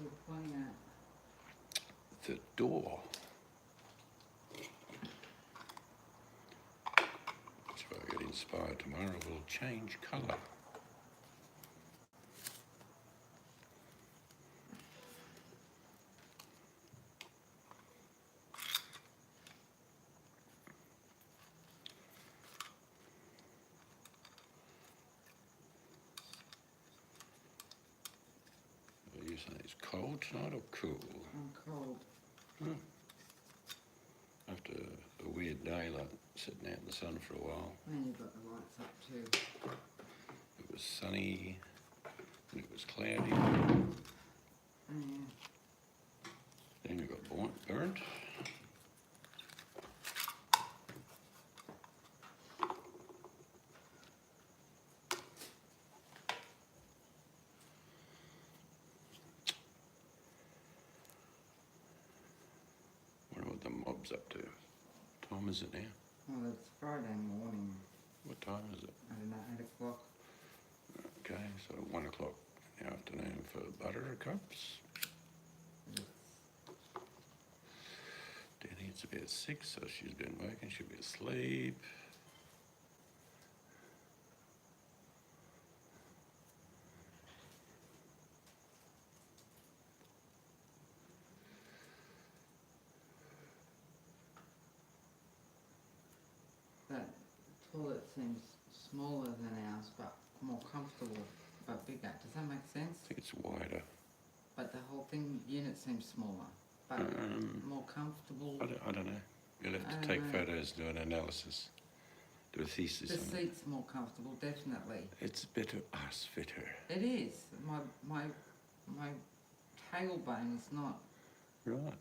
you pointing at? The door. So I get inspired tomorrow, will change colour. Are you saying it's cold tonight or cool? I'm cold. After a weird day, like sitting out in the sun for a while. And you've got the lights up too. It was sunny, and it was cloudy. Oh, yeah. Then you got burnt. Wonder what the mob's up to. What time is it now? Well, it's Friday morning. What time is it? I don't know, 8 o'clock. Okay, so 1 o'clock in the afternoon for buttercups. Danny, it's about 6, so she's been working, she'll be asleep. That toilet seems smaller than ours, but more comfortable, but bigger. Does that make sense? I think it's wider. But the whole unit seems smaller, but more comfortable. I don't know. You'll have to take photos, do an analysis, do a thesis The on it. seat's more comfortable, definitely. It's better ass fitter. It is. My tailbone is not. Right.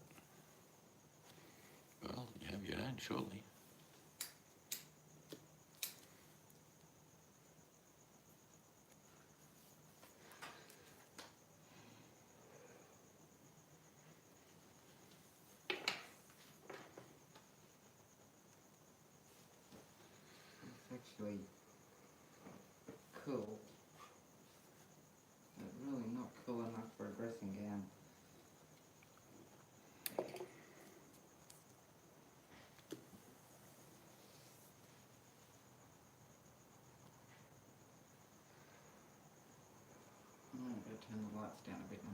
Well, you have your own, surely. It's actually cool. But really not cool enough for a dressing gown. I'm going to turn the lights down a bit in a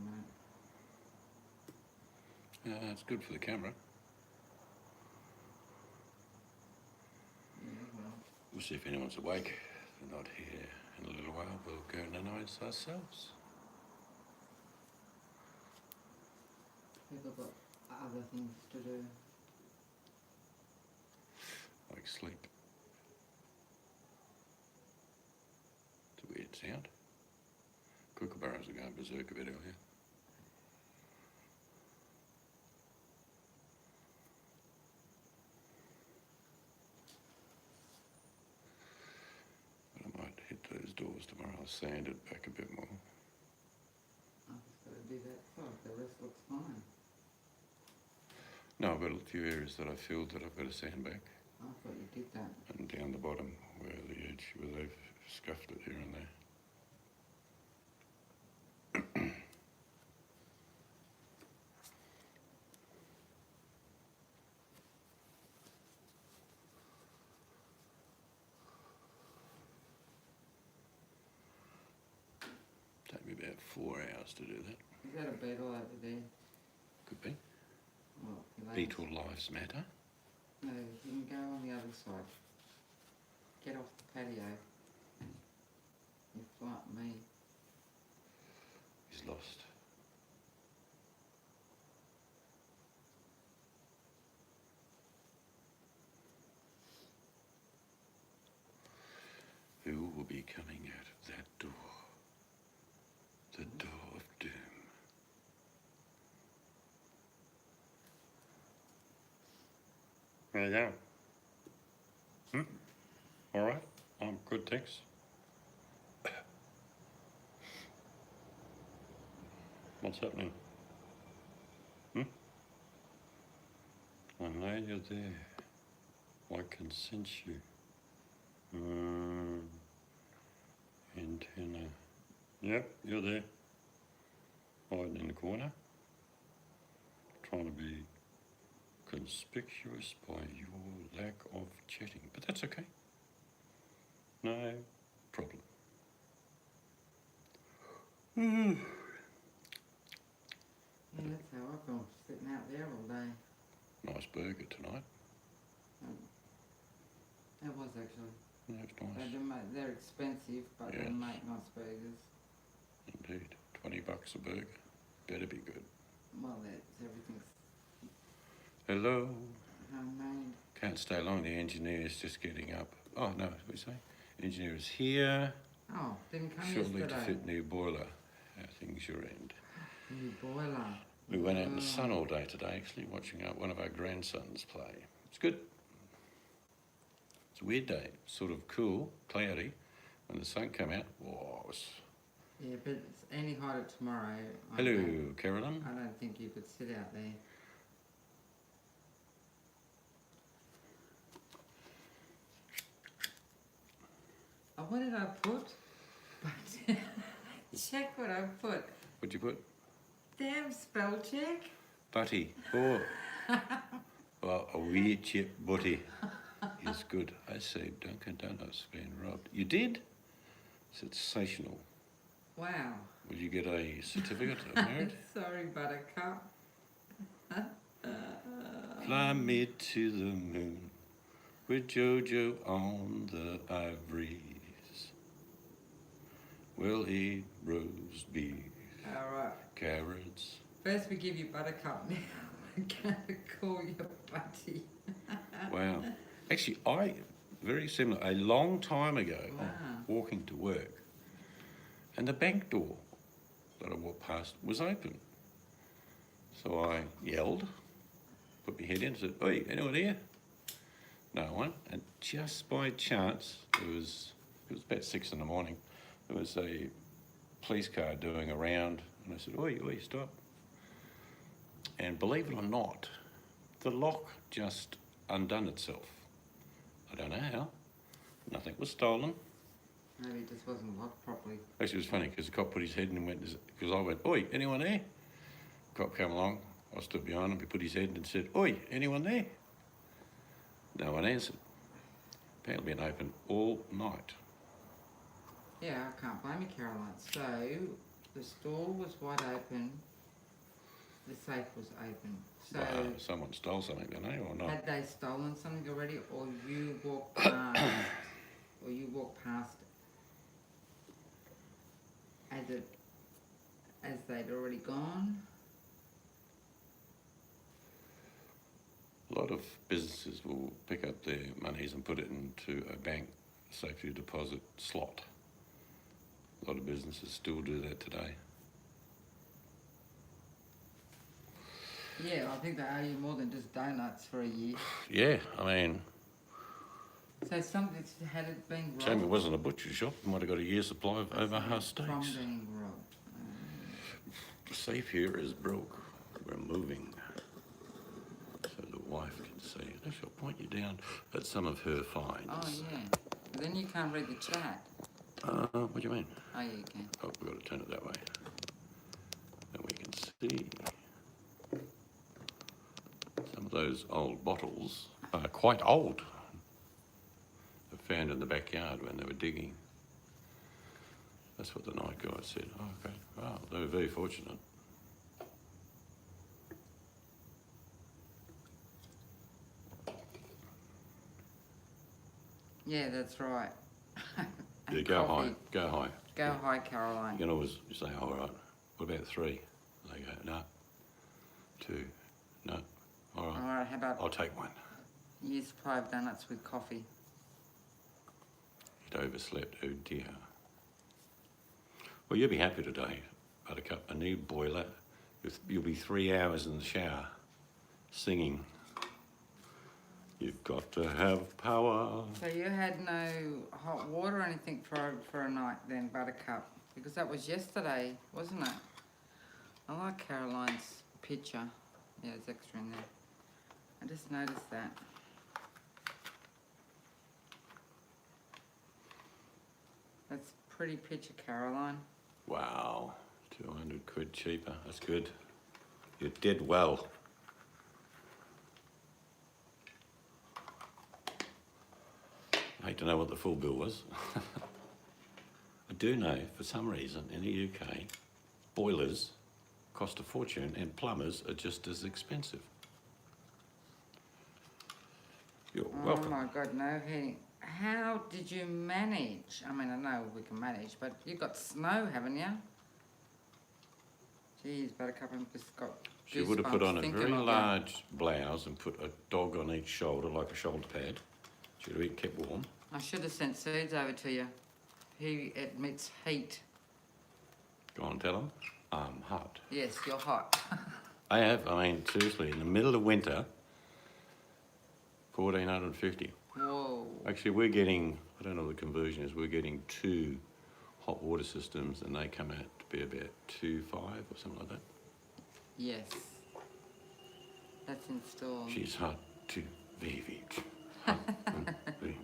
minute. It's good for the camera. Yeah, well. We'll see if anyone's awake. They're not here in a little while. We'll go and announce ourselves. People got other things to do. Like sleep. It's a weird sound. Kookaburras are going berserk a bit earlier. But I might hit those doors tomorrow. I'll sand it back a bit more. I've just got to do that side. The rest looks fine. No, I've got a few areas that I filled that I've got to sand back. I thought you did that. And down the bottom where the edge, where they've scuffed it here and there. Take me about 4 hours to do that. Is that a beetle over there? Could be. Well, Beetle lives matter. No, you can go on the other side. Get off the patio. You flight me. He's lost. Who will be coming out of that door? The door of doom. There you go. All right. I'm good, thanks. What's happening? I know you're there. I can sense you. Antenna. Yep, you're there. hiding in the corner, trying to be conspicuous by your lack of chatting. But that's okay. No problem. Yeah, that's how I feel, sitting out there all day. Nice burger tonight. It was actually. Yeah, it's nice. They're expensive, but they Yes. make nice burgers. Indeed. $20 a burger. Better be good. Well, everything's Hello. homemade. Can't stay long. The engineer's just getting up. Oh, no, what do you say? Engineer is here. Oh, didn't come Shortly to yesterday. fit new boiler. How things your end? New boiler. We went out in the sun all day today, actually, watching one of our grandsons play. It's good. It's a weird day. Sort of cool, cloudy. When the sun came out, whoa, it was... Yeah, but it's any hotter tomorrow. Hello, Carolyn. I don't think you could sit out there. Oh, what did I put? Check what I put. What'd you put? Damn spell check. Butty. Oh. Well, a wee chip butty is good. I saved Dunkin' Donuts being robbed. You did? Sensational. Wow. Will you get a certificate of merit? Sorry, Buttercup. Fly me to the moon with Jojo on the ivories. We'll eat roast beef, Alright. carrots. First we give you Buttercup, now we're going to call you Butty. Wow. Actually, very similar, a long time ago, Wow. walking to work, and the bank door that I walked past was open. So I yelled, put my head in and said, "Oi, anyone here?" No one. And just by chance, it was about 6 in the morning, there was a police car doing a round, and I said, "Oi, oi, stop." And believe it or not, the lock just undone itself. I don't know how. Nothing was stolen. Maybe it just wasn't locked properly. Actually, it was funny because the cop put his head in and went, because I went, "Oi, anyone there?" Cop came along, I stood behind him, he put his head in and said, "Oi, anyone there?" No one answered. Apparently been open all night. Yeah, I can't blame you, Caroline. So, the store was wide open, the safe was open. So, Someone stole something, didn't they, or not? had they stolen something already, or you walked past, as they'd already gone? A lot of businesses will pick up their monies and put it into a bank safety deposit slot. A lot of businesses still do that today. Yeah, I think they owe you more than just donuts for a year. Yeah, I mean, So something, had it been robbed? shame it wasn't a butcher shop. Might have got a year's supply of Omaha steaks. From being robbed. The safe here is broke. We're moving. So the wife can see. I shall point you down at some of her finds. Oh, yeah. But then you can't read the chat. What do you mean? Oh, yeah, you can. Oh, we've got to turn it that way. Then we can see. Some of those old bottles are quite old. They found in the backyard when they were digging. That's what the night guide said. Oh, okay. Wow, they were very fortunate. Yeah, that's right. Yeah, And go coffee. high. Go high. Go high, Caroline. You can always say, all right, what about 3? They go, no. 2, no. All right, Alright, how about I'll take 1. year's supply of donuts with coffee? It overslept, oh dear. Well, you'll be happy today, Buttercup. A new boiler. You'll be 3 hours in the shower singing. You've got to have power. So you had no hot water or anything for a night then, Buttercup? Because that was yesterday, wasn't it? I like Caroline's picture. Yeah, there's extra in there. I just noticed that. That's a pretty picture, Caroline. Wow, 200 quid cheaper. That's good. You did well. I hate to know what the full bill was. I do know, for some reason, in the UK, boilers cost a fortune and plumbers are just as expensive. You're welcome. Oh my God, no heating. How did you manage? I mean, I know we can manage, but you've got snow, haven't you? Jeez, Buttercup, I've just got She would have put goosebumps on a thinking very of that. large blouse and put a dog on each shoulder, like a shoulder pad. She would have been kept warm. I should have sent seeds over to you. He admits heat. Go on, tell them. I'm hot. Yes, you're hot. I have, I mean, seriously, in the middle of winter, 1450. Whoa. Actually, we're getting, I don't know what the conversion is, we're getting 2 hot water systems and they come out to be about 2.5 or something like that. Yes. That's installed. She's hot too, baby. Hot, baby.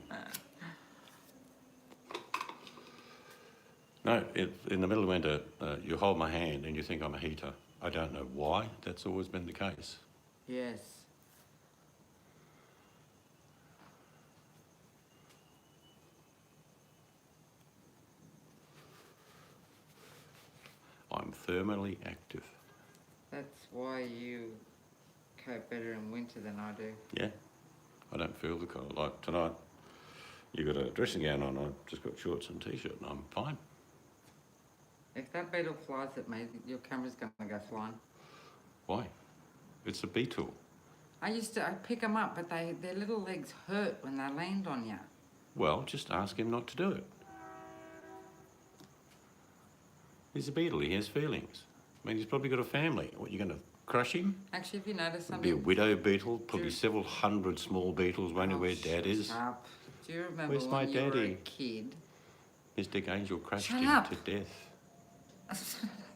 No, in the middle of winter, you hold my hand and you think I'm a heater. I don't know why, that's always been the case. Yes. I'm thermally active. That's why you cope better in winter than I do. Yeah, I don't feel the cold. Like tonight, you got a dressing gown on, I've just got shorts and t-shirt and I'm fine. If that beetle flies at me, your camera's going to go flying. Why? It's a beetle. I pick them up, but their little legs hurt when they land on you. Well, just ask him not to do it. He's a beetle, he has feelings. I mean, he's probably got a family. What, you're going to crush him? Actually, if you notice There'll be a something... widow beetle, probably Do- several hundred small beetles, won't know where Dad is. Shut up. Do you remember Where's when my you were a daddy? kid? Mystic Angel crushed Shut him up. to death.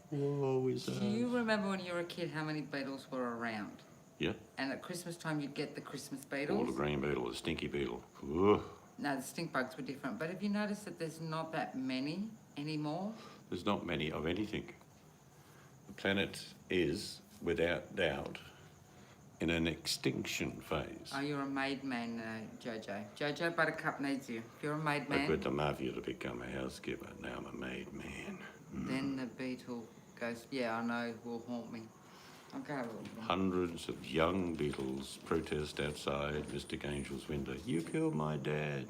Whoa, Do you remember when you were a kid how many beetles were around? Yeah, And at Christmas time you'd get the Christmas all beetles? the green beetle, the stinky beetle. Ugh. No, the stink bugs were different. But have you noticed that there's not that many anymore? There's not many of anything. The planet is, without doubt, in an extinction phase. Oh, you're a made man, Jojo. Jojo, Buttercup needs you. If you're a made I man, quit the mafia to become a housekeeper. Now I'm a made man. then the beetle goes, yeah, I know, will haunt me. Okay, Hundreds of young beetles protest outside Mystic Angel's window. You killed my dad.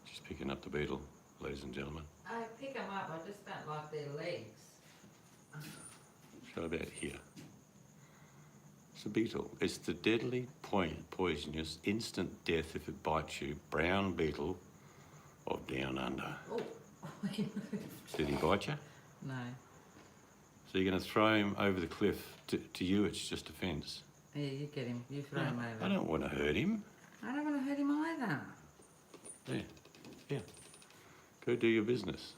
She's picking up the beetle, ladies and gentlemen. I pick them up, I just don't like their legs. Show about here. It's a beetle. It's the deadly, poisonous, instant death if it bites you, brown beetle of Down Under. Oh, Did he bite you? no. So you're going to throw him over the cliff. To you, it's just a fence. Yeah, you get him. You throw him over. I don't want to hurt him. I don't want to hurt him either. There. Yeah. Go do your business.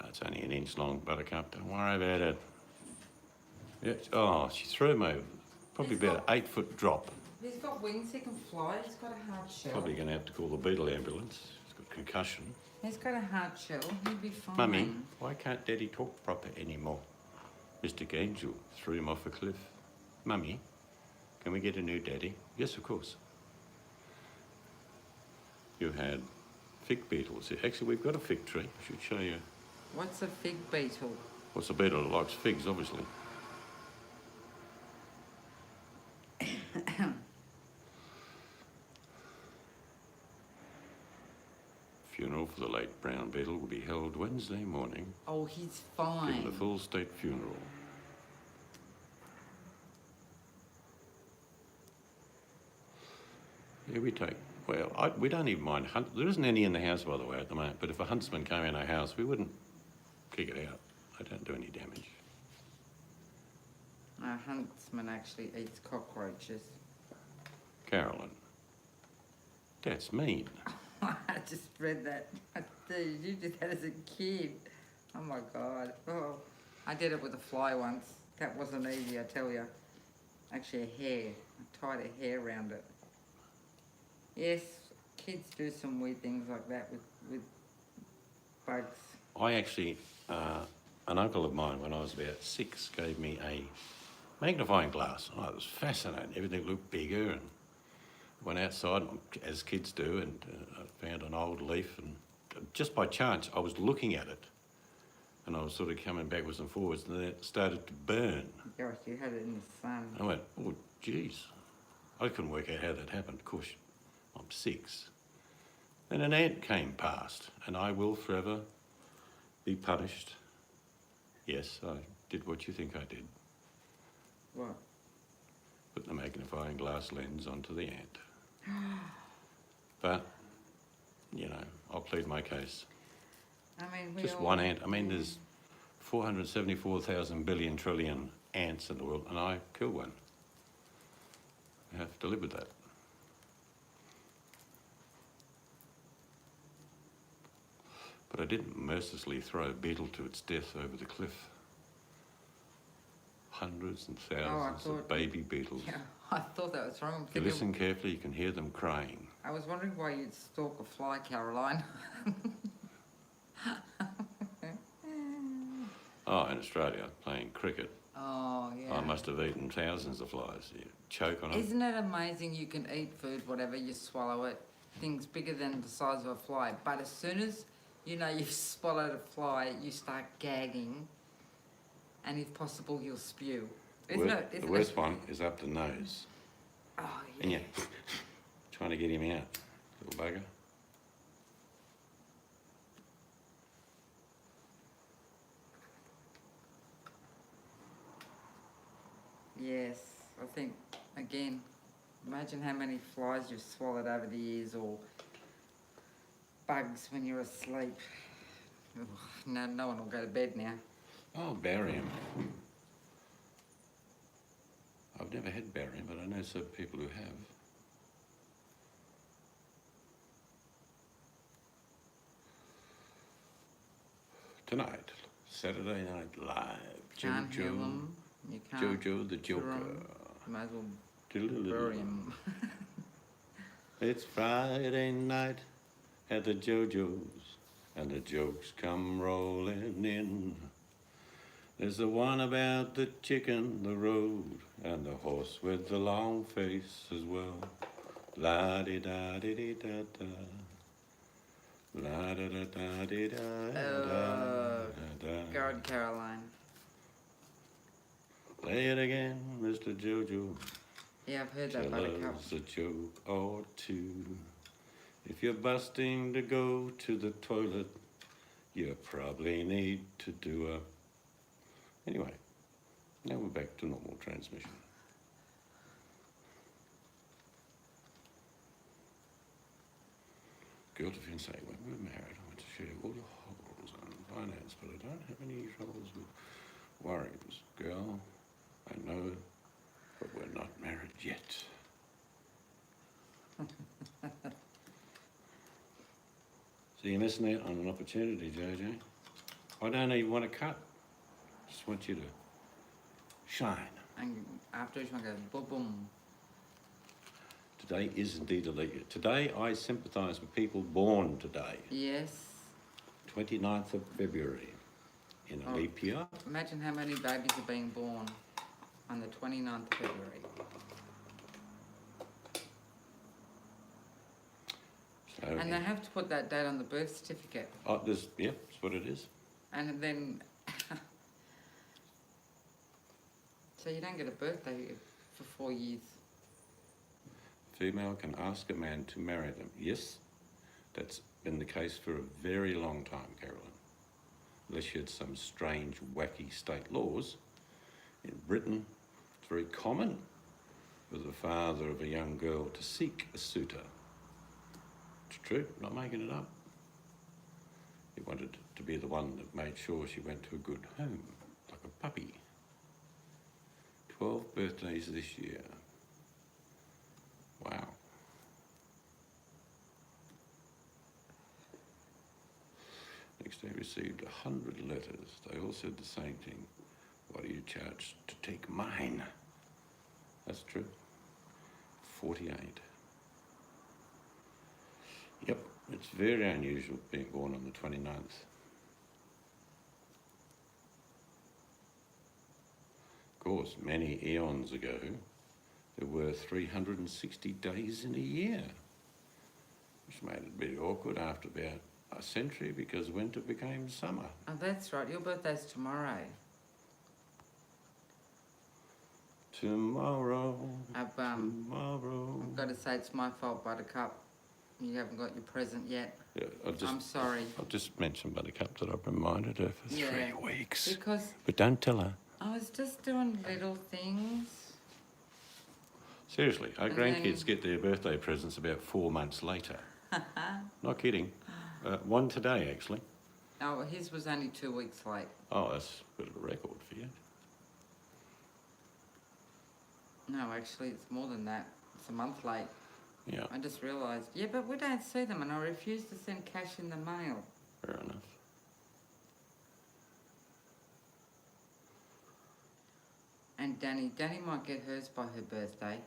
It's only an inch long, Buttercup. Don't worry about it. Yeah. Oh, she threw him over. Probably He's about an 8-foot drop. He's got wings, he can fly, he's got a hard shell. Probably going to have to call the beetle ambulance. He's got concussion. He's got a hard shell, he'd be fine. Mummy, why can't Daddy talk proper anymore? Mystic Angel threw him off a cliff. Mummy, can we get a new daddy? Yes, of course. You had fig beetles here. Actually, we've got a fig tree. I should show you. What's a fig beetle? What's a beetle that likes figs, obviously? Funeral for the late brown beetle will be held Wednesday morning. Oh, he's Given fine. a full state funeral. Yeah, we take. Well, we don't even mind hunt. There isn't any in the house, by the way, at the moment. But if a huntsman came in our house, we wouldn't kick it out. They don't do any damage. A huntsman actually eats cockroaches. Carolyn, that's mean. I just read that. Dude, you did that as a kid. Oh my God. Oh, I did it with a fly once. That wasn't easy, I tell you. Actually, a hair. I tied a hair around it. Yes, kids do some weird things like that with bugs. I actually, an uncle of mine, when I was about 6, gave me a magnifying glass. Oh, it was fascinating. Everything looked bigger, and went outside, as kids do, and I found an old leaf, and just by chance, I was looking at it, and I was sort of coming backwards and forwards, and then it started to burn. Gosh, you had it in the sun. I went, oh, geez. I couldn't work out how that happened. Of course, I'm 6. Then an ant came past, and I will forever be punished. Yes, I did what you think I did. What? Put the magnifying glass lens onto the ant. But, you know, I'll plead my case. I mean, we Just all, one ant. I mean, there's 474,000 billion trillion ants in the world, and I killed one. I have to live with that. But I didn't mercilessly throw a beetle to its death over the cliff. Hundreds and thousands of baby beetles. Yeah, I thought that was wrong. I'm If you thinking, listen carefully, you can hear them crying. I was wondering why you'd stalk a fly, Caroline. Oh, in Australia, playing cricket, Oh, yeah. I must have eaten thousands of flies. You choke on them. Isn't it amazing you can eat food, whatever, you swallow it, things bigger than the size of a fly, but as soon as you know you've swallowed a fly, you start gagging, and if possible, you'll spew. Isn't it? The worst one is up the nose. Oh, yeah. And you're trying to get him out, little bugger. Yes, I think, again, imagine how many flies you've swallowed over the years, or bugs when you're asleep. Ugh, no one will go to bed now. Oh, barium. I've never had barium, but I know some people who have. Tonight, Saturday Night Live. Can't hear them. You can't. Jojo the hear Joker. 'em. You might as well Diddle-diddle. bury 'em. It's Friday night at the JoJo's, and the jokes come rolling in. There's the one about the chicken, the road, and the horse with the long face as well. La-di-da-di-di-da-da. La-da-da-da-di-da-da-da. God, Caroline. Play it again, Mr. JoJo. Yeah, I've heard that, Tell Buttercup. us a joke or two. If you're busting to go to the toilet, you probably need to do a... Anyway, now we're back to normal transmission. Girl to fiancé, when we were married, I went to share all the holes on finance, but I don't have any troubles with worries. Girl, I know, but we're not married yet. So you're missing out on an opportunity, JJ. I don't even want to cut. Just want you to shine. And after each one goes boom, boom. Today is indeed a leap year. Today I sympathise with people born today, Yes. 29th of February, in a Oh. leap year. Imagine how many babies are being born on the 29th of February. So, And they have to put that date on the birth certificate. oh, yeah, that's what it is. And then... so you don't get a birthday for 4 years. Female can ask a man to marry them. Yes, that's been the case for a very long time, Carolyn. Unless you had some strange, wacky state laws. In Britain, it's very common for the father of a young girl to seek a suitor. It's true, not making it up. He wanted to be the one that made sure she went to a good home, like a puppy. 12 birthdays this year. Wow. Next day received 100 letters. They all said the same thing. What are you charged to take mine? That's true. 48. Yep, it's very unusual being born on the 29th. course, many eons ago, there were 360 days in a year, which made it a bit awkward after about a century because winter became summer. Oh, that's right. Your birthday's tomorrow. Tomorrow, I've tomorrow. got to say it's my fault, Buttercup. You haven't got your present yet. Yeah, I'm sorry. I'll just mention Buttercup that I've reminded her for 3 weeks. Because But don't tell her. I was just doing little things. Seriously, our And grandkids then- get their birthday presents about 4 months later. Not kidding. One today, actually. Oh, well, his was only 2 weeks late. Oh, that's a bit of a record for you. No, actually, it's more than that. It's a month late. Yeah, I just realised. Yeah, but we don't see them, and I refuse to send cash in the mail. fair enough. And Danny might get hers by her birthday.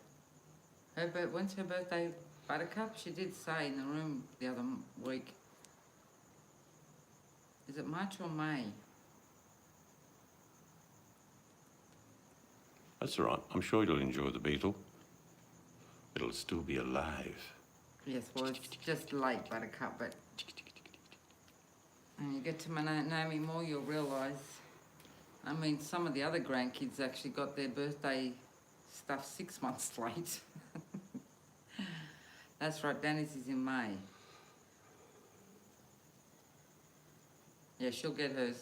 When's her birthday, Buttercup? She did say in the room the other week. Is it March or May? That's all right. I'm sure you'll enjoy the beetle. It'll still be alive. Yes, well, it's just late, Buttercup, but when you get to know me more, you'll realise. I mean, some of the other grandkids actually got their birthday stuff 6 months late. That's right, Danny's is in May. Yeah, she'll get hers.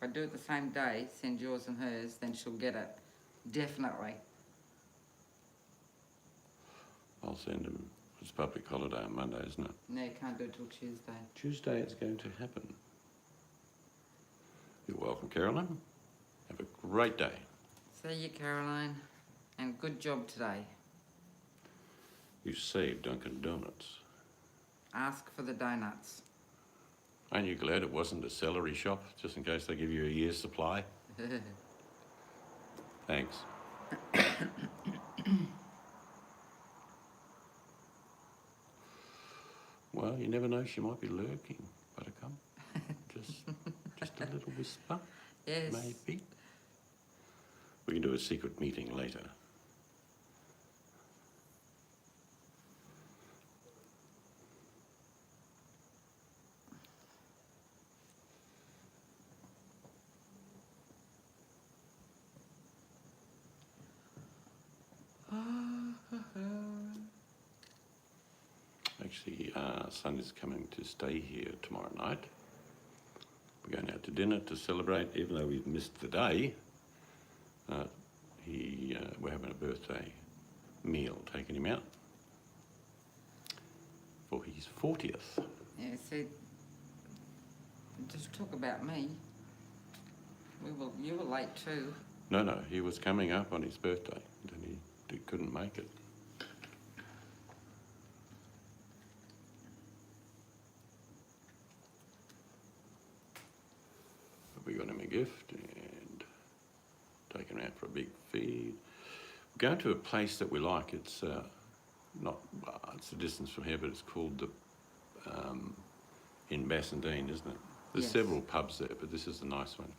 If I do it the same day, send yours and hers, then she'll get it. Definitely. I'll send him. It's public holiday on Monday, isn't it? No, you can't do it till Tuesday. Tuesday it's going to happen. You're welcome, Carolyn. Have a great day. See you, Caroline. And good job today. You saved Dunkin' Donuts. Ask for the donuts. Aren't you glad it wasn't a celery shop, just in case they give you a year's supply? Thanks. Well, you never know, she might be lurking, Buttercup. Just a little whisper, Yes. maybe. We can do a secret meeting later. Actually, son is coming to stay here tomorrow night. We're going out to dinner to celebrate, even though we've missed the day. We're having a birthday meal, taking him out for his 40th. Yeah, see, just talk about me. You were late too. No, he was coming up on his birthday, and he couldn't make it. But we got him a gift and taken him out for a big feed. We're going to a place that we like. It's it's a distance from here, but it's called the in Bassendean, isn't it? There's Yes. several pubs there, but this is a nice one.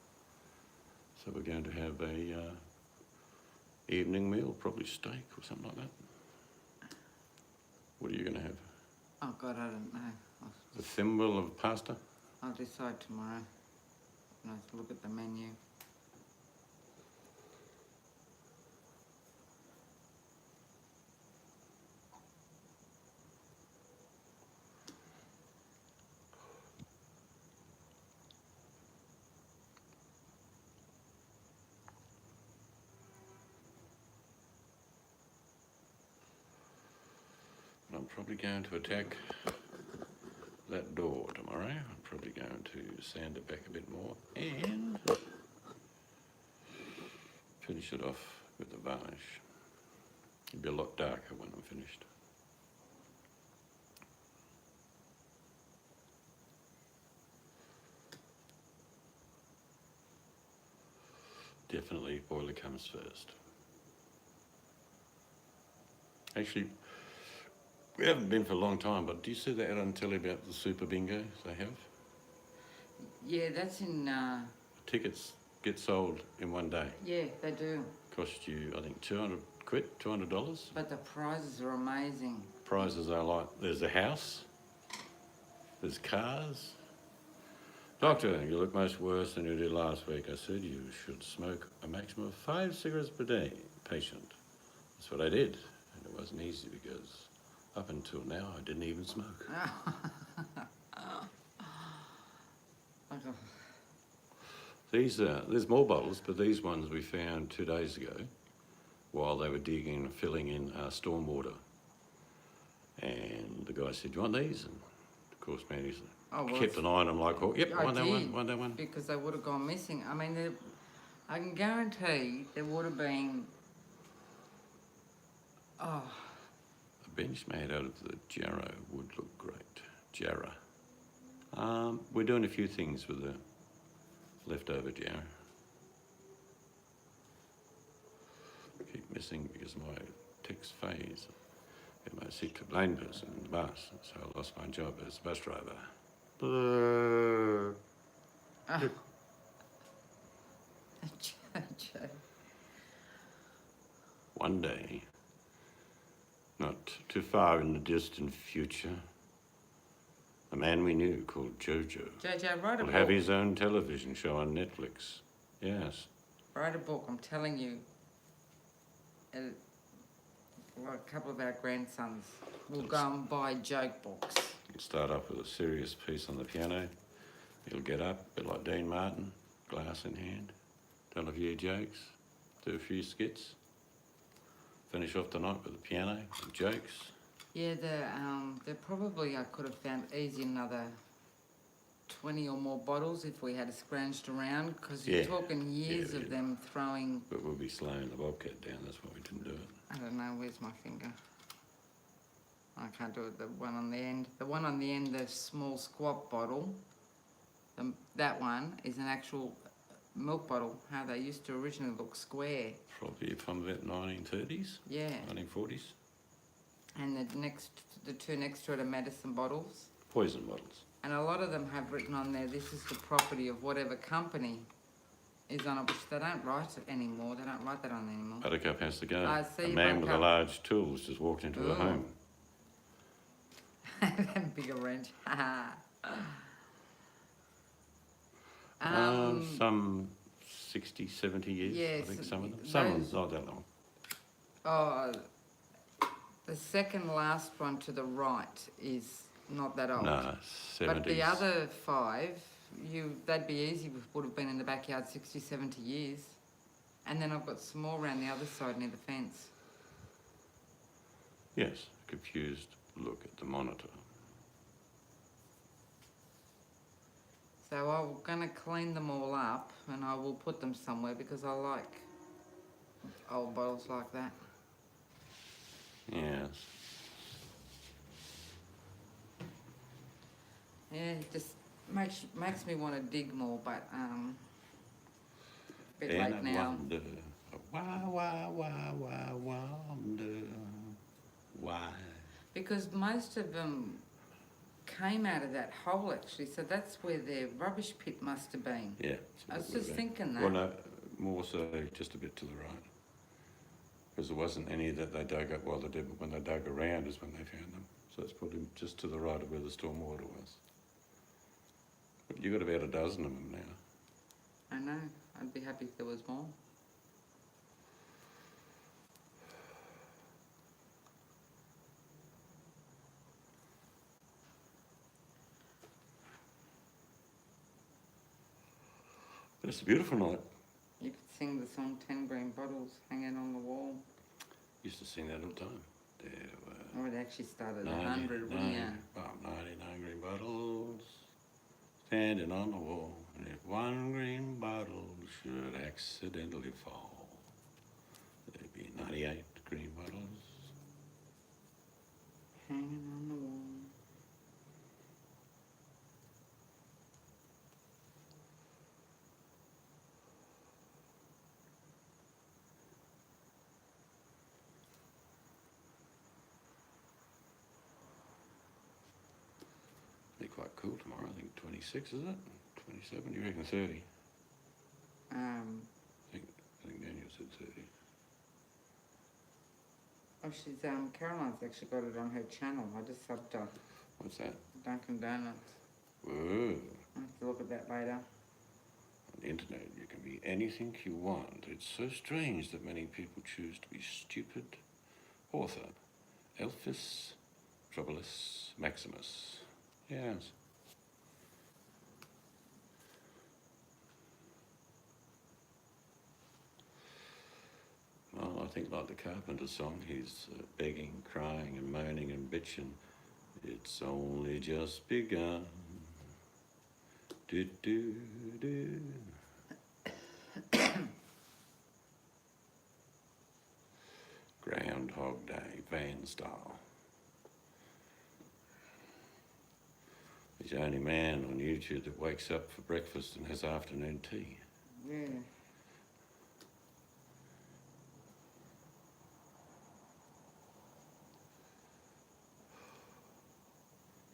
So we're going to have a evening meal, probably steak or something like that. What are you going to have? Oh God, I don't know. A thimble of pasta? I'll decide tomorrow. When I look at the menu. I'm probably going to attack that door tomorrow. I'm probably going to sand it back a bit more and finish it off with the varnish. It'll be a lot darker when I'm finished. Definitely boiler comes first. Actually, we haven't been for a long time, but do you see that ad on telly about the super bingos they have? Yeah, that's in. Tickets get sold in one day. Yeah, they do. Cost you, I think, 200 quid, $200. But the prizes are amazing. Prizes are like, there's a house, there's cars. Doctor, you look much worse than you did last week. I said you should smoke a maximum of 5 cigarettes per day, patient. That's what I did, and it wasn't easy because up until now I didn't even smoke. Like a, There's more bottles, but these ones we found 2 days ago while they were digging and filling in stormwater. And the guy said, "Do you want these?" And of course, man, he's kept an eye on them like, "Oh, yep, I want that did, one, want that one." because they would have gone missing. I mean, I can guarantee there would have been. Oh, A bench made out of the jarrah would look great. Jarrah. We're doing a few things with the leftover jarrah. I keep missing because my text phase. I'm a sick blind person in the bus, so I lost my job as a bus driver. One day, not too far in the distant future, a man we knew called Jojo JJ, write a will book. have his own television show on Netflix. Yes. Write a book, I'm telling you. Well, a couple of our grandsons will go and buy joke books. He'll start off with a serious piece on the piano. He'll get up, a bit like Dean Martin, glass in hand, tell a few jokes, do a few skits, finish off the night with the piano and jokes. Yeah, they're probably, I could have found easy another 20 or more bottles if we had scrounged around, because you're talking years of them throwing. But we'll be slowing the Bobcat down, that's why we didn't do it. I don't know, where's my finger? I can't do it, the one on the end. The one on the end, the small squat bottle, that one is an actual milk bottle, how they used to originally look square. Probably from about 1930s? Yeah. 1940s? And the two next to it are medicine bottles. Poison bottles. And a lot of them have written on there, this is the property of whatever company is on it, which they don't write anymore. They don't write that on anymore. Buttercup has to go. I see, a man with a Buttercup. large tools just walked into the home. That bigger wrench. Some 60, 70 years, yes, I think some of them. Some of them not that long. Oh, the second last one to the right is not that old. No, 70s. But the other 5, they'd be easy, would have been in the backyard 60, 70 years. And then I've got some more around the other side near the fence. Yes, confused look at the monitor. So I'm going to clean them all up and I will put them somewhere because I like old bottles like that. Yes. Yeah, it just makes me want to dig more, but a bit Then late I now. wonder, wonder why. Because most of them came out of that hole actually, so that's where their rubbish pit must have been. Yeah. I was just thinking that. Well, no, more so just a bit to the right. Because there wasn't any that they dug up while they did, but when they dug around is when they found them. So it's probably just to the right of where the stormwater was. But you've got about a dozen of them now. I know. I'd be happy if there was more. But it's a beautiful night. You could sing the song 10 Green Bottles hanging on the wall. Used to sing that all the time. There were Or it actually started at 100, wouldn't you? about 99 green bottles standing on the wall. And if one green bottle should accidentally fall, there'd be 98 green bottles. Hanging on the wall. Be quite cool tomorrow. I think 26, is it? 27? You reckon 30? Um, I think Daniel said 30. Oh, she's, Caroline's actually got it on her channel. I just subbed her. What's that? Dunkin' Donuts. Whoa. I'll have to look at that later. On the internet, you can be anything you want. It's so strange that many people choose to be stupid. Author, Elphus Troublus Maximus. Yes. Well, I think like the Carpenter song, he's begging, crying and moaning and bitching. It's only just begun. Do do do. Groundhog Day, Van style. He's the only man on YouTube that wakes up for breakfast and has afternoon tea. Yeah.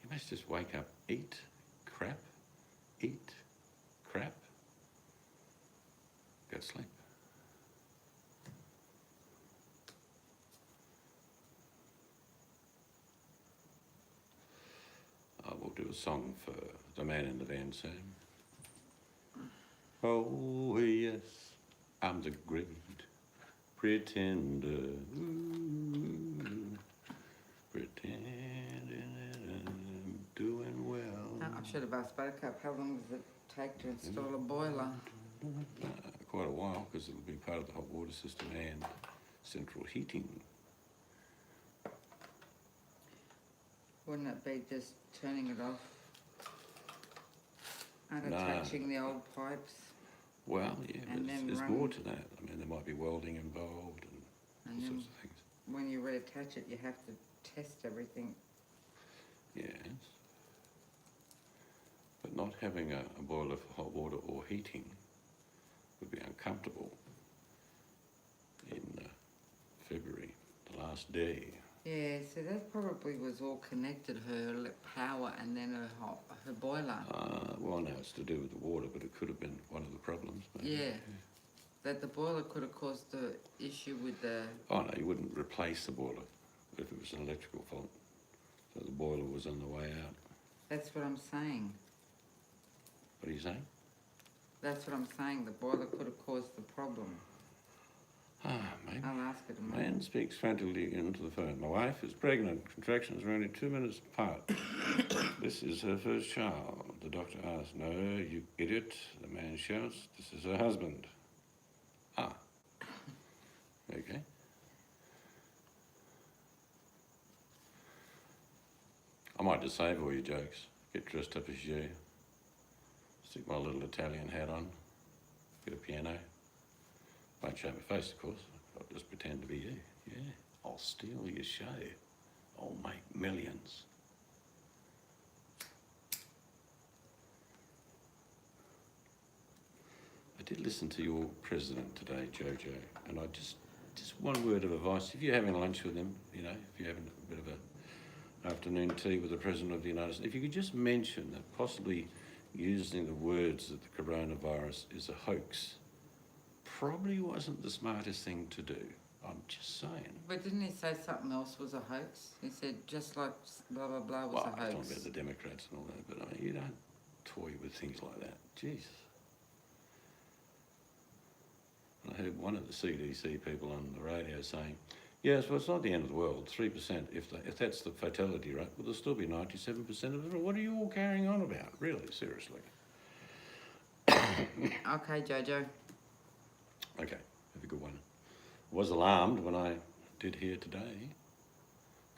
You must just wake up, eat crap, go to sleep. I will do a song for the man in the van soon. Oh yes, I'm the great pretender. Ooh, pretending that I'm doing well. I should have asked Buttercup, how long does it take to install a boiler? Quite a while, because it'll be part of the hot water system and central heating. Wouldn't it be just turning it off and No. attaching the old pipes? Well, yeah, but And then there's run- more to that. I mean, there might be welding involved and all And then sorts of things. when you reattach it, you have to test everything. Yes. But not having a boiler for hot water or heating would be uncomfortable in February, the last day. Yeah, so that probably was all connected, her power and then her boiler. Well, now it's to do with the water, but it could have been one of the problems. Maybe. Yeah. That the boiler could have caused the issue with the... Oh, no, you wouldn't replace the boiler if it was an electrical fault. So the boiler was on the way out. That's what I'm saying. What are you saying? That's what I'm saying. The boiler could have caused the problem. Maybe. I'll ask her tomorrow. Man speaks frantically into the phone. My wife is pregnant. Contractions are only 2 minutes apart. This is her first child. The doctor asks, no, you idiot. The man shouts, this is her husband. Okay. I might just save all your jokes. Get dressed up as you. Stick my little Italian hat on. Get a piano. Won't show my face, of course. I'll just pretend to be you. Yeah. I'll steal your show. I'll make millions. I did listen to your president today, Jojo, and I just one word of advice. If you're having lunch with him, you know, if you're having a bit of a afternoon tea with the President of the United States, if you could just mention that possibly using the words that the coronavirus is a hoax probably wasn't the smartest thing to do. I'm just saying. But didn't he say something else was a hoax? He said just like blah blah blah was Well, a I'm talking hoax. about the Democrats and all that, but I mean, you don't toy with things like that. Jeez. And I heard one of the CDC people on the radio saying, yes, well, it's not the end of the world. 3%, if that's the fatality rate, well, there'll still be 97% of it. What are you all carrying on about? Really, seriously. Okay, Jojo. Okay, have a good one. Was alarmed when I did hear today.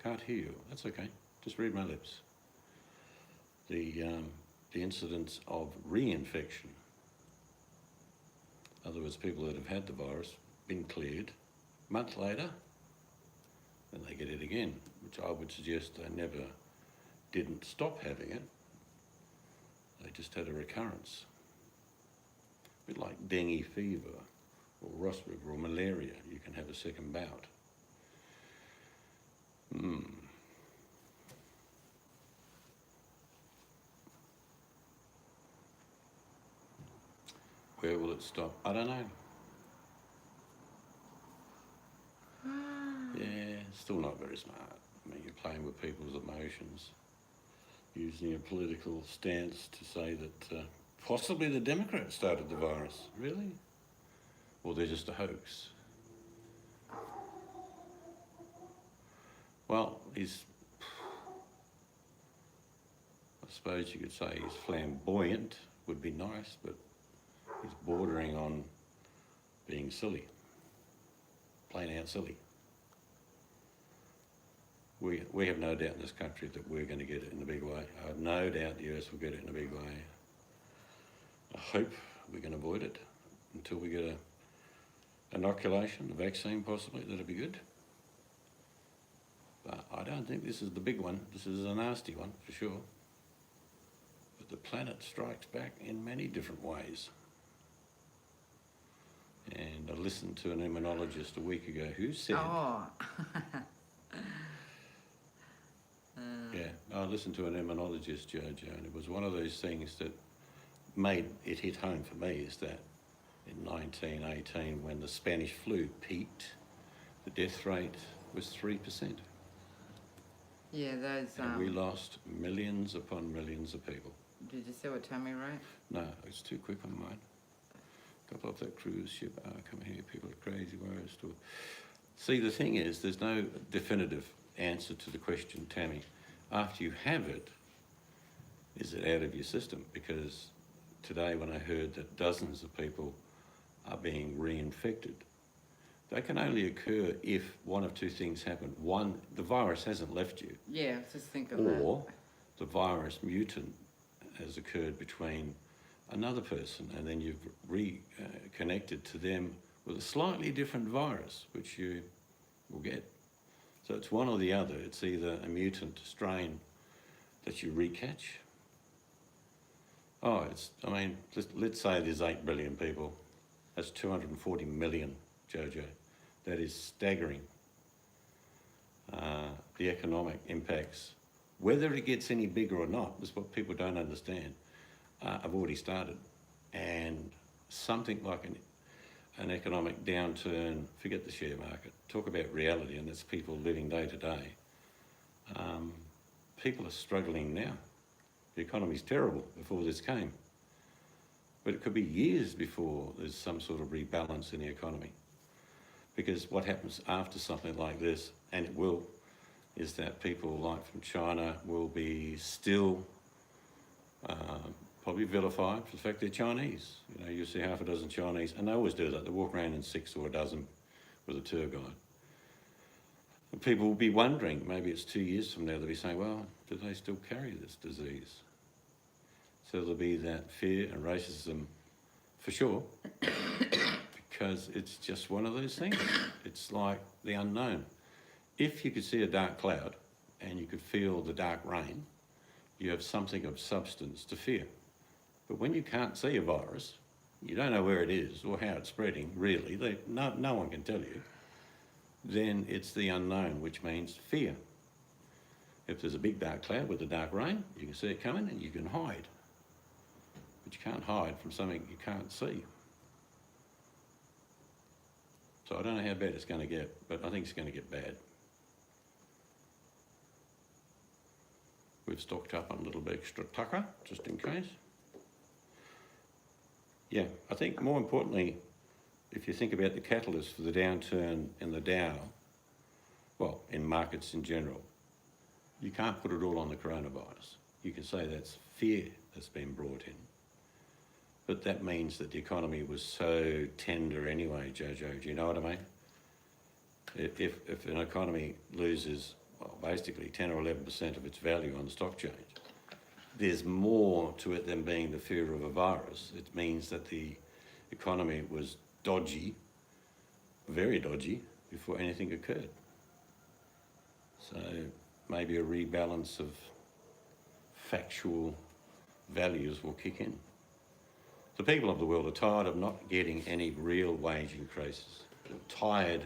Can't hear you. That's okay. Just read my lips. The incidence of reinfection. In other words, people that have had the virus, been cleared, a month later, then they get it again, which I would suggest they never didn't stop having it. They just had a recurrence. A bit like dengue fever or Ross River or malaria, you can have a second bout. Where will it stop? I don't know. Yes, Still not very smart. I mean, you're playing with people's emotions, using a political stance to say that possibly the Democrats started the virus. Really? Or they're just a hoax. Well, I suppose you could say he's flamboyant, would be nice, but he's bordering on being silly. Plain out silly. We have no doubt in this country that we're going to get it in a big way. I have no doubt the US will get it in a big way. I hope we can avoid it until we get a inoculation, a vaccine possibly. That'd be good. But I don't think this is the big one. This is a nasty one for sure. But the planet strikes back in many different ways. And I listened to an immunologist a week ago who said... Oh. Yeah, I listened to an immunologist, Jojo, and it was one of those things that made it hit home for me, is that in 1918, when the Spanish flu peaked, the death rate was 3%. Yeah, those... And we lost millions upon millions of people. Did you see what Tammy wrote? No, it's too quick on mine. Got off that cruise ship, come here, people are crazy, worries. See, the thing is, there's no definitive answer to the question, Tammy. After you have it, is it out of your system? Because today when I heard that dozens of people are being reinfected, they can only occur if one of two things happen. One, the virus hasn't left you. Yeah, just think of that. Or the virus mutant has occurred between another person and then you've reconnected to them with a slightly different virus, which you will get. So it's one or the other. It's either a mutant strain that you recatch. Oh, let's say there's 8 billion people. That's 240 million, Jojo. That is staggering. The economic impacts, whether it gets any bigger or not, is what people don't understand. I've already started. And something like an economic downturn, forget the share market, talk about reality, and that's people living day to day. People are struggling now. The economy's terrible before this came. But it could be years before there's some sort of rebalance in the economy. Because what happens after something like this, and it will, is that people like from China will be still probably vilified for the fact they're Chinese. You know, you see half a dozen Chinese, and they always do that. They walk around in 6 or a dozen with a tour guide. And people will be wondering, maybe it's 2 years from now, they'll be saying, well, do they still carry this disease? So there'll be that fear and racism for sure, because it's just one of those things. It's like the unknown. If you could see a dark cloud and you could feel the dark rain, you have something of substance to fear. But when you can't see a virus, you don't know where it is or how it's spreading, really, no one can tell you, then it's the unknown, which means fear. If there's a big dark cloud with a dark rain, you can see it coming and you can hide. But you can't hide from something you can't see. So I don't know how bad it's going to get, but I think it's going to get bad. We've stocked up on a little bit extra tucker, just in case. Yeah, I think more importantly, if you think about the catalyst for the downturn in the Dow, well, in markets in general, you can't put it all on the coronavirus. You can say that's fear that's been brought in. But that means that the economy was so tender anyway, Jojo, do you know what I mean? If an economy loses, well, basically 10 or 11% of its value on the stock exchange, there's more to it than being the fear of a virus. It means that the economy was dodgy, very dodgy, before anything occurred. So maybe a rebalance of factual values will kick in. The people of the world are tired of not getting any real wage increases. They're tired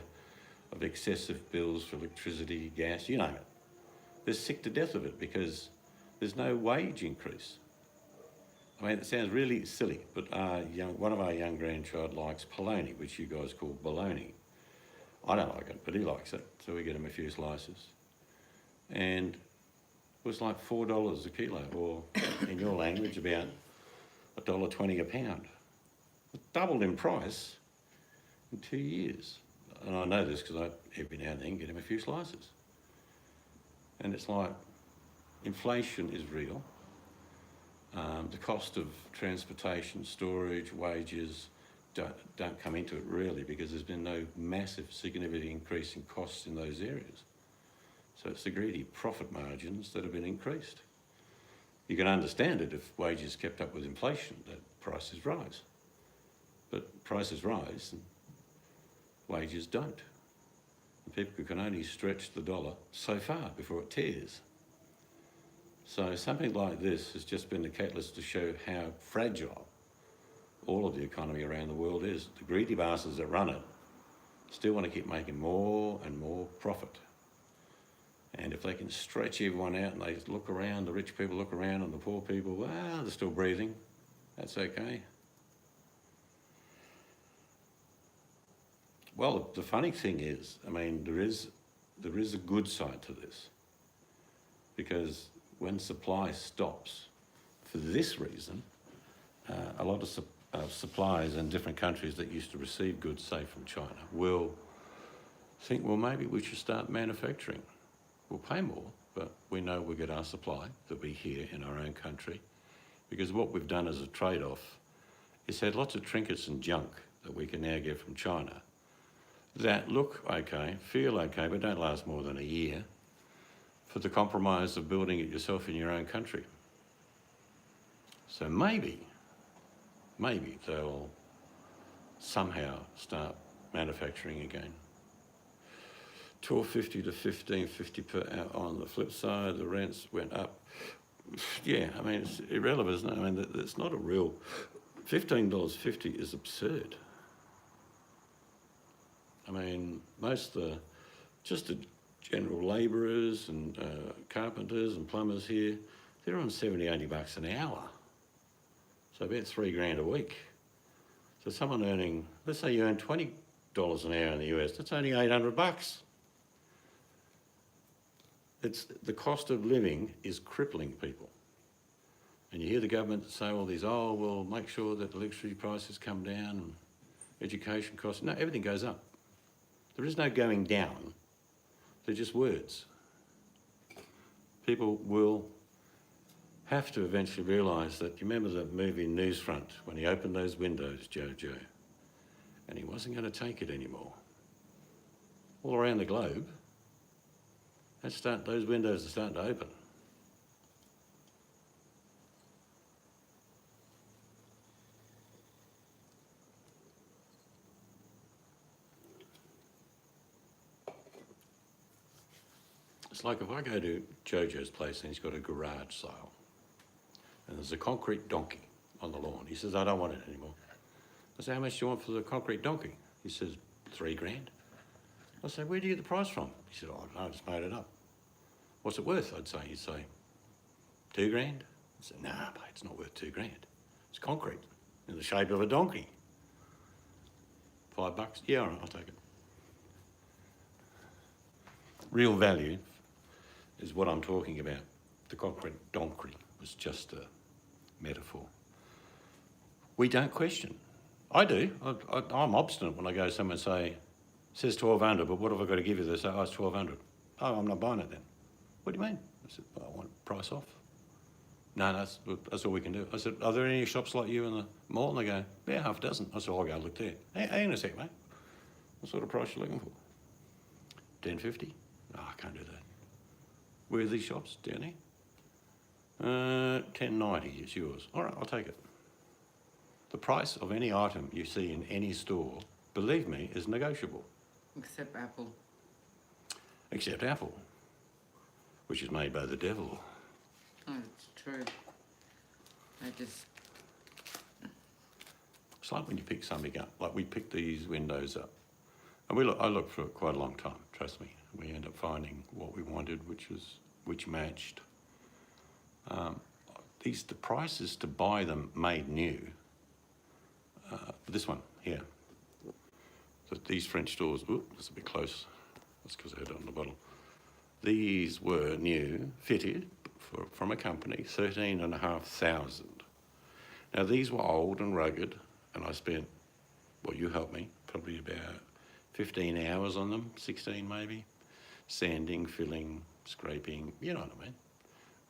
of excessive bills for electricity, gas, you name it. They're sick to death of it because there's no wage increase. I mean, it sounds really silly, but one of our young grandchild likes polony, which you guys call baloney. I don't like it, but he likes it, so we get him a few slices. And it was like $4 a kilo, or in your language, about $1.20 a pound. It doubled in price in 2 years. And I know this because I, every now and then, get him a few slices. And it's like, inflation is real. The cost of transportation, storage, wages don't come into it really, because there's been no massive significant increase in costs in those areas. So it's the greedy profit margins that have been increased. You can understand it if wages kept up with inflation, that prices rise. But prices rise and wages don't. And people can only stretch the dollar so far before it tears. So something like this has just been the catalyst to show how fragile all of the economy around the world is. The greedy bastards that run it still want to keep making more and more profit. And if they can stretch everyone out and they look around, the rich people look around and the poor people, well, they're still breathing, that's okay. Well, the funny thing is, I mean, there is a good side to this, because when supply stops for this reason, a lot of suppliers in different countries that used to receive goods, say from China, will think, well, maybe we should start manufacturing. We'll pay more, but we know we'll get our supply that we here in our own country, because what we've done as a trade-off is had lots of trinkets and junk that we can now get from China that look okay, feel okay, but don't last more than a year, for the compromise of building it yourself in your own country. So maybe they'll somehow start manufacturing again. $12.50 to $15.50 per hour. On the flip side, the rents went up. Yeah, I mean, it's irrelevant, isn't it? I mean, it's not a real... $15.50 is absurd. I mean, most of just the general labourers and carpenters and plumbers here, they're on $70-80 an hour. So about $3 a week. So someone earning, let's say you earn $20 an hour in the US, that's only $800. It's, the cost of living is crippling people. And you hear the government say all these, oh, we'll make sure that electricity prices come down and education costs. No, everything goes up. There is no going down. They're just words. People will have to eventually realise that, you remember the movie Newsfront, when he opened those windows, Jojo, and he wasn't going to take it anymore. All around the globe, those windows are starting to open. It's like if I go to Jojo's place and he's got a garage sale and there's a concrete donkey on the lawn. He says, I don't want it anymore. I say, how much do you want for the concrete donkey? He says, $3,000. I say, where do you get the price from? He said, oh, no, I just made it up. What's it worth? He'd say, $2,000. I said, nah, mate, it's not worth $2,000. It's concrete in the shape of a donkey. $5? Yeah, all right, I'll take it. Real value is what I'm talking about. The concrete donkey was just a metaphor. We don't question. I do. I'm obstinate when I go somewhere and say, it says $1,200, but what have I got to give you? They say, oh, it's $1,200. Oh, I'm not buying it then. What do you mean? I said, well, I want price off. No, that's all we can do. I said, are there any shops like you in the mall? And they go, yeah, half a dozen. I said, I'll go look there. Hang on a sec, mate. What sort of price are you looking for? $10.50? No, I can't do that. Where are these shops? Down here? $10.90 is yours. All right, I'll take it. The price of any item you see in any store, believe me, is negotiable. Except Apple. Except Apple, which is made by the devil. Oh, it's true. They just... It's like when you pick something up, like we picked these windows up. And I looked for quite a long time, trust me. We ended up finding what we wanted, which matched. The prices to buy them made new. This one here, But these French doors, ooh, that's a bit close. That's because I had it on the bottle. These were new, fitted from a company, 13,500. Now these were old and rugged, and I spent, well, you helped me, probably about 15 hours on them, 16 maybe. Sanding, filling, scraping, you know what I mean.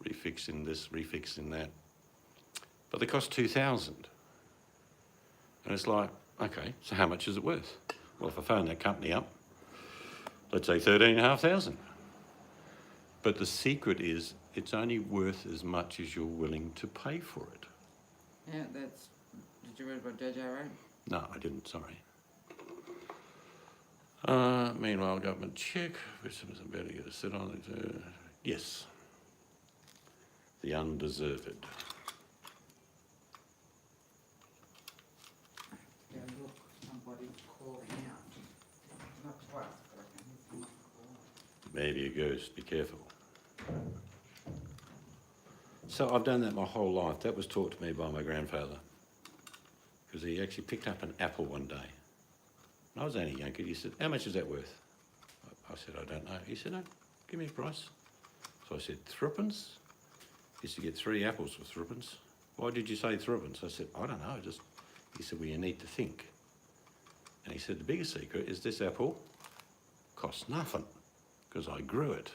Refixing this, refixing that. But they cost 2,000. And it's like, okay, so how much is it worth? Well, if I phone that company up, let's say 13,500. But the secret is it's only worth as much as you're willing to pay for it. Yeah, that's. Did you read what JJ wrote? No, I didn't, sorry. Meanwhile, government check, which is better to sit on it. Yes. The undeserved. Yeah, look, somebody's calling out. Not twice, but I can hear someone calling. Maybe a ghost, be careful. So I've done that my whole life. That was taught to me by my grandfather. Because he actually picked up an apple one day. And I was only a young kid. He said, how much is that worth? I said, I don't know. He said, no, give me a price. So I said, threepence? Used to get 3 apples for threepence. Why did you say threepence? I said, I don't know. He said, well, you need to think. And he said, the biggest secret is this apple costs nothing because I grew it.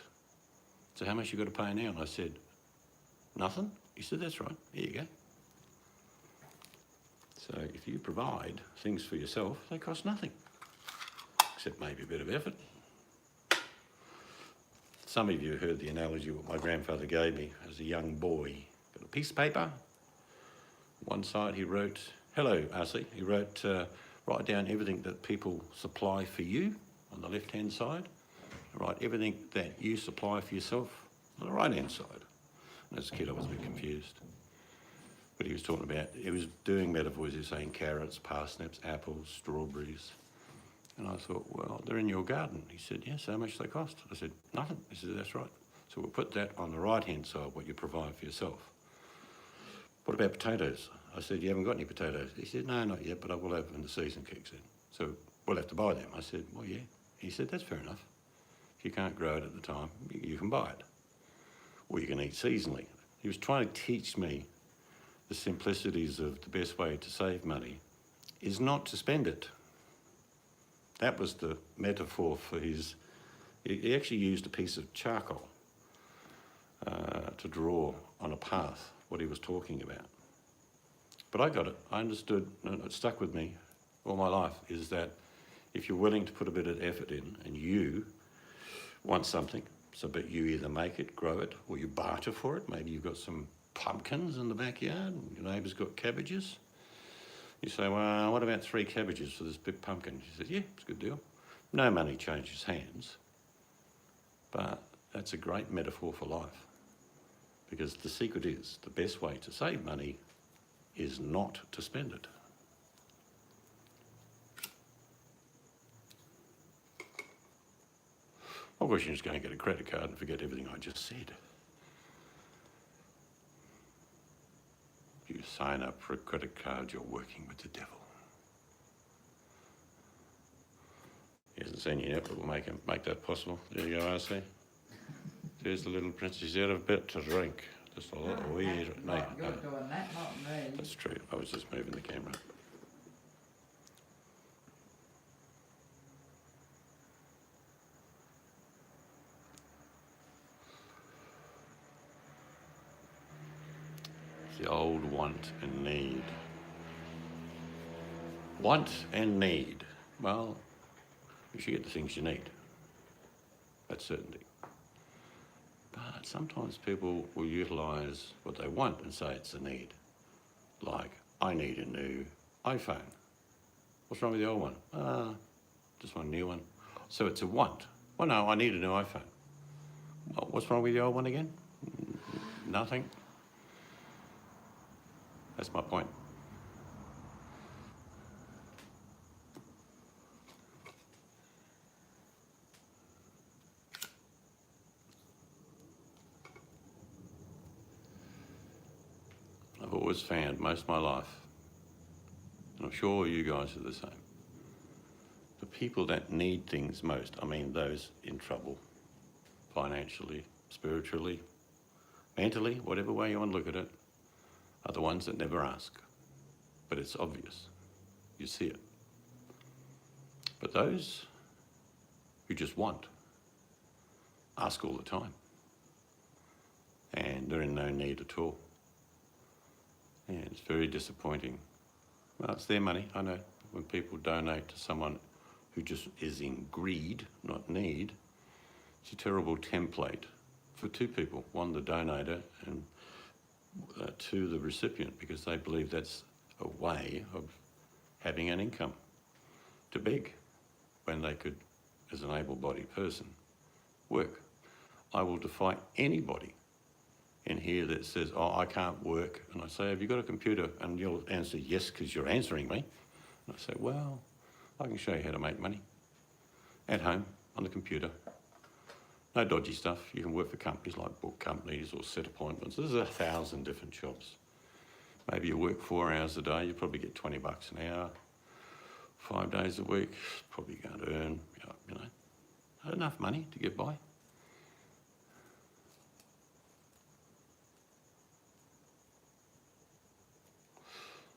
So how much you got to pay now? And I said, nothing. He said, that's right. Here you go. So if you provide things for yourself, they cost nothing, except maybe a bit of effort. Some of you heard the analogy what my grandfather gave me as a young boy. Got a piece of paper. One side he wrote, hello, RC. He wrote, write down everything that people supply for you on the left-hand side. Write everything that you supply for yourself on the right-hand side. And as a kid, I was a bit confused. But he was talking about, he was doing metaphors, he was saying carrots, parsnips, apples, strawberries. And I thought, well, they're in your garden. He said, yes, how much do they cost? I said, nothing. He said, that's right. So we'll put that on the right-hand side, what you provide for yourself. What about potatoes? I said, you haven't got any potatoes? He said, no, not yet, but I will have when the season kicks in. So we'll have to buy them. I said, well, yeah. He said, that's fair enough. If you can't grow it at the time, you can buy it. Or you can eat seasonally. He was trying to teach me the simplicities of the best way to save money is not to spend it. That was the metaphor for his. He actually used a piece of charcoal to draw on a path what he was talking about. But I got it. I understood, and it stuck with me all my life, is that if you're willing to put a bit of effort in and you want something, but you either make it, grow it, or you barter for it. Maybe you've got some pumpkins in the backyard, and your neighbour's got cabbages. You say, well, what about 3 cabbages for this big pumpkin? She says, yeah, it's a good deal. No money changes hands. But that's a great metaphor for life. Because the secret is, the best way to save money is not to spend it. I wish you just go and get a credit card and forget everything I just said. You sign up for a credit card, you're working with the devil. He hasn't seen you yet, but we'll make that possible. There you go, RC. There's the little princess. She's had a bit to drink. Just a little weird. No, You're doing that, not me. that's true. I was just moving the camera. The old want and need. Want and need. Well, you should get the things you need. That's certainty. But sometimes people will utilise what they want and say it's a need. Like, I need a new iPhone. What's wrong with the old one? Just want a new one. So it's a want. Well, no, I need a new iPhone. Well, what's wrong with the old one again? Nothing. That's my point. I've always found, most of my life, and I'm sure you guys are the same, the people that need things most, I mean those in trouble, financially, spiritually, mentally, whatever way you want to look at it, are the ones that never ask. But it's obvious. You see it. But those who just want, ask all the time. And they're in no need at all. And it's very disappointing. Well, it's their money, I know. When people donate to someone who just is in greed, not need, it's a terrible template for two people. One, the donator, and two, the recipient, because they believe that's a way of having an income to beg when they could, as an able-bodied person, work. I will defy anybody in here that says, oh, I can't work. And I say, have you got a computer? And you'll answer yes, because you're answering me. And I say, well, I can show you how to make money at home on the computer. No dodgy stuff. You can work for companies like book companies or set appointments. There's 1,000 different jobs. Maybe you work 4 hours a day, you probably get $20 an hour. 5 days a week, probably going to earn, you know, enough money to get by.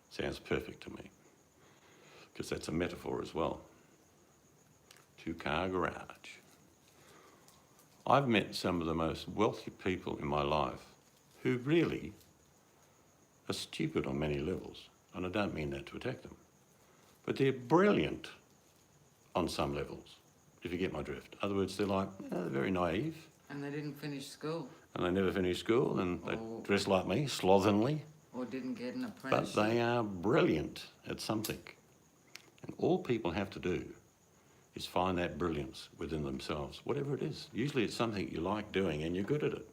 Sounds perfect to me, because that's a metaphor as well. 2-car garage. I've met some of the most wealthy people in my life who really are stupid on many levels, and I don't mean that to attack them, but they're brilliant on some levels, if you get my drift. In other words, they're like, they're very naive. And they didn't finish school. And they never finish school, and they dress like me, slovenly. Or didn't get an apprenticeship. But they are brilliant at something. And all people have to do is find that brilliance within themselves, whatever it is. Usually it's something you like doing and you're good at it.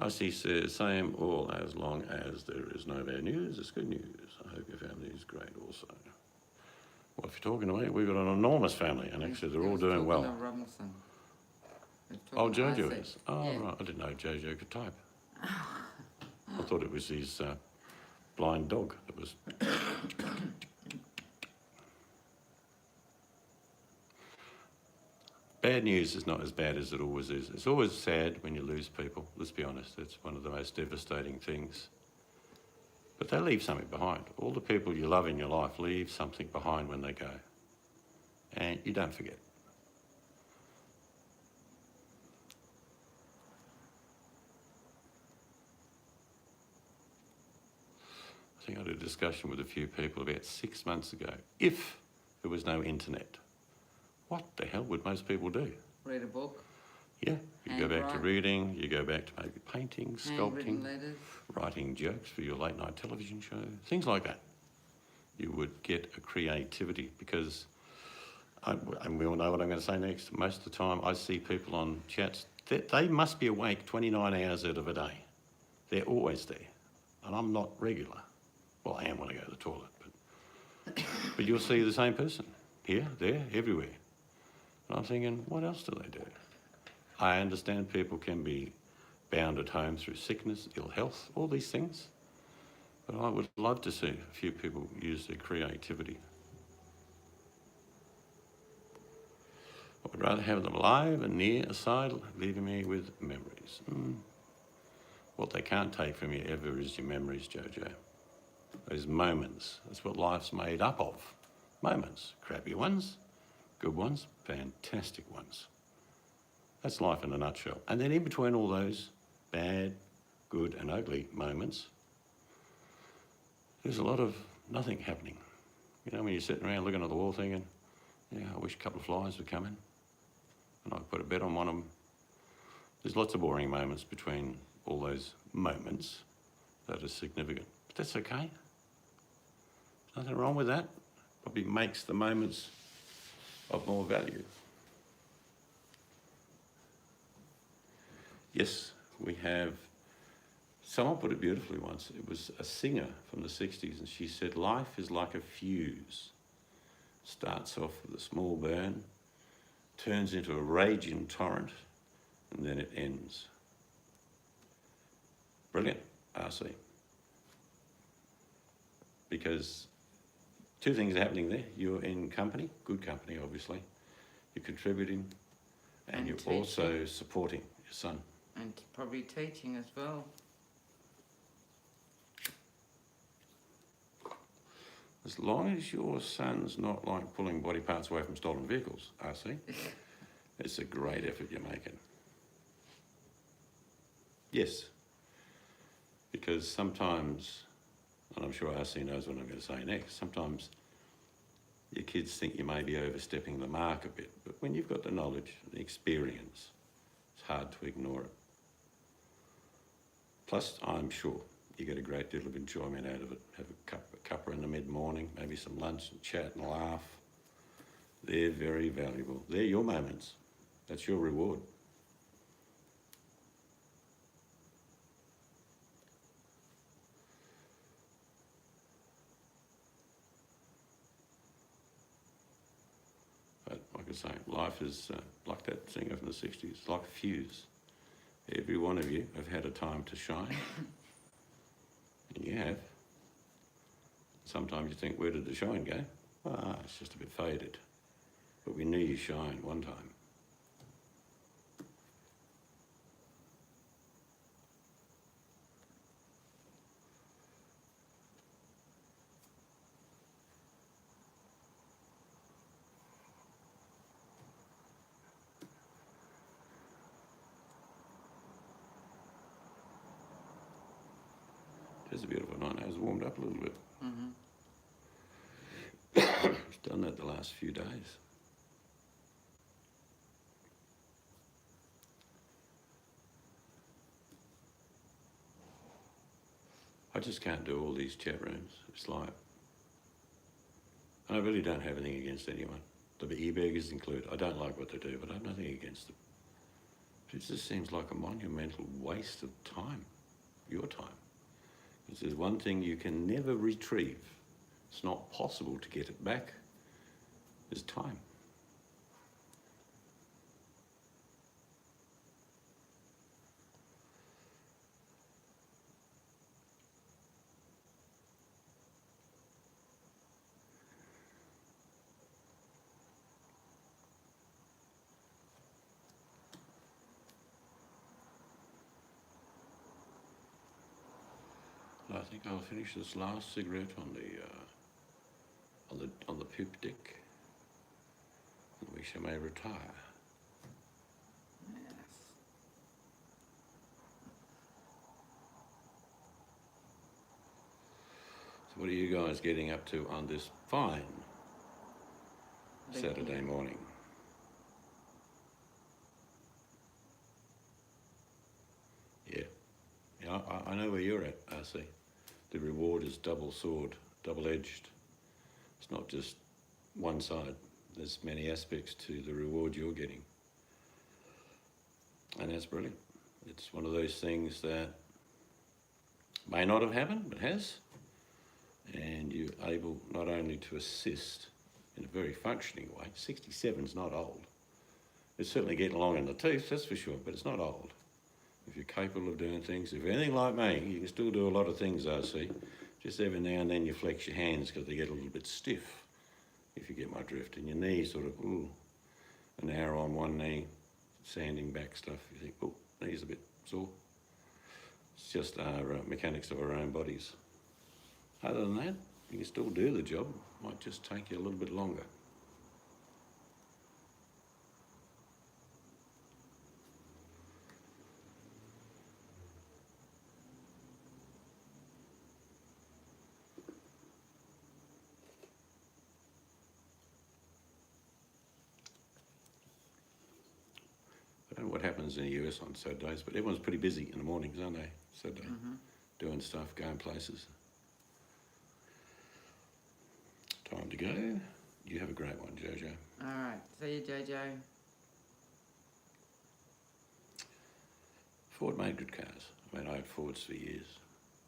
I see same all as long as there is no bad news, it's good news. I hope your family is great also. Well, if you're talking to me, we've got an enormous family, and actually they're all doing well. Robinson. Oh, Jojo is? Oh, yeah. right. I didn't know Jojo could type. I thought it was his blind dog that was... Bad news is not as bad as it always is. It's always sad when you lose people, let's be honest. It's one of the most devastating things. But they leave something behind. All the people you love in your life leave something behind when they go. And you don't forget. I think I had a discussion with a few people about 6 months ago. If there was no internet, what the hell would most people do? Read a book. Yeah, you go back to reading, you go back to maybe painting, sculpting, letters. writing jokes for your late night television show, things like that. You would get a creativity because, and we all know what I'm going to say next, most of the time I see people on chats, they must be awake 29 hours out of a day. They're always there. And I'm not regular. Well, I am when I go to the toilet, but you'll see the same person here, there, everywhere. And I'm thinking, what else do they do? I understand people can be bound at home through sickness, ill health, all these things. But I would love to see a few people use their creativity. I would rather have them alive and near aside, leaving me with memories. What they can't take from you ever is your memories, Jojo. Those moments, that's what life's made up of. Moments, crappy ones, good ones, fantastic ones. That's life in a nutshell. And then in between all those bad, good and ugly moments, there's a lot of nothing happening. You know, when you're sitting around looking at the wall thinking, yeah, I wish a couple of flies would come in and I'd put a bet on one of them. There's lots of boring moments between all those moments that are significant. But that's okay. There's nothing wrong with that. Probably makes the moments of more value. Yes, we have, someone put it beautifully once. It was a singer from the 60s and she said, life is like a fuse. Starts off with a small burn, turns into a raging torrent, and then it ends. Brilliant. RC. Because two things are happening there. You're in company, good company obviously, you're contributing, and you're teaching. also supporting your son. And probably teaching as well. As long as your son's not like pulling body parts away from stolen vehicles, RC, it's a great effort you're making. Yes, because sometimes, and I'm sure RC knows what I'm going to say next, sometimes your kids think you may be overstepping the mark a bit, but when you've got the knowledge, the experience, it's hard to ignore it. Plus, I'm sure you get a great deal of enjoyment out of it. Have a cuppa in the mid-morning, maybe some lunch and chat and laugh. They're very valuable. They're your moments. That's your reward. But like I say, life is like that singer from the 60s, like a fuse. Every one of you have had a time to shine. And you have. Sometimes you think, where did the shine go? Ah, it's just a bit faded. But we knew you shined one time. It's a beautiful night. It's warmed up a little bit. Mm-hmm. It's done that the last few days. I just can't do all these chat rooms. It's like, and I really don't have anything against anyone. The e-beggars included. I don't like what they do, but I have nothing against them. But it just seems like a monumental waste of time, your time. Because there's one thing you can never retrieve. It's not possible to get it back. Is time. I think I'll finish this last cigarette on the poop deck, and we shall may retire. Yes. So what are you guys getting up to on this fine Saturday morning? Yeah, I know where you're at, RC. The reward is double sword, double-edged. It's not just one side. There's many aspects to the reward you're getting. And that's brilliant. It's one of those things that may not have happened, but has. And you're able not only to assist in a very functioning way. 67's not old. It's certainly getting along in the teeth, that's for sure, but it's not old. If you're capable of doing things, if you're anything like me, you can still do a lot of things, RC. Just every now and then you flex your hands because they get a little bit stiff, if you get my drift. And your knees sort of, ooh, an hour on one knee, sanding back stuff. You think, oh, knee's a bit sore. It's just our mechanics of our own bodies. Other than that, you can still do the job. Might just take you a little bit longer. I don't know what happens in the US on Saturdays, but everyone's pretty busy in the mornings, aren't they? Saturday, doing stuff, going places. Time to go. You have a great one, Jojo. All right. See you, Jojo. Ford made good cars. I mean, I had Fords for years.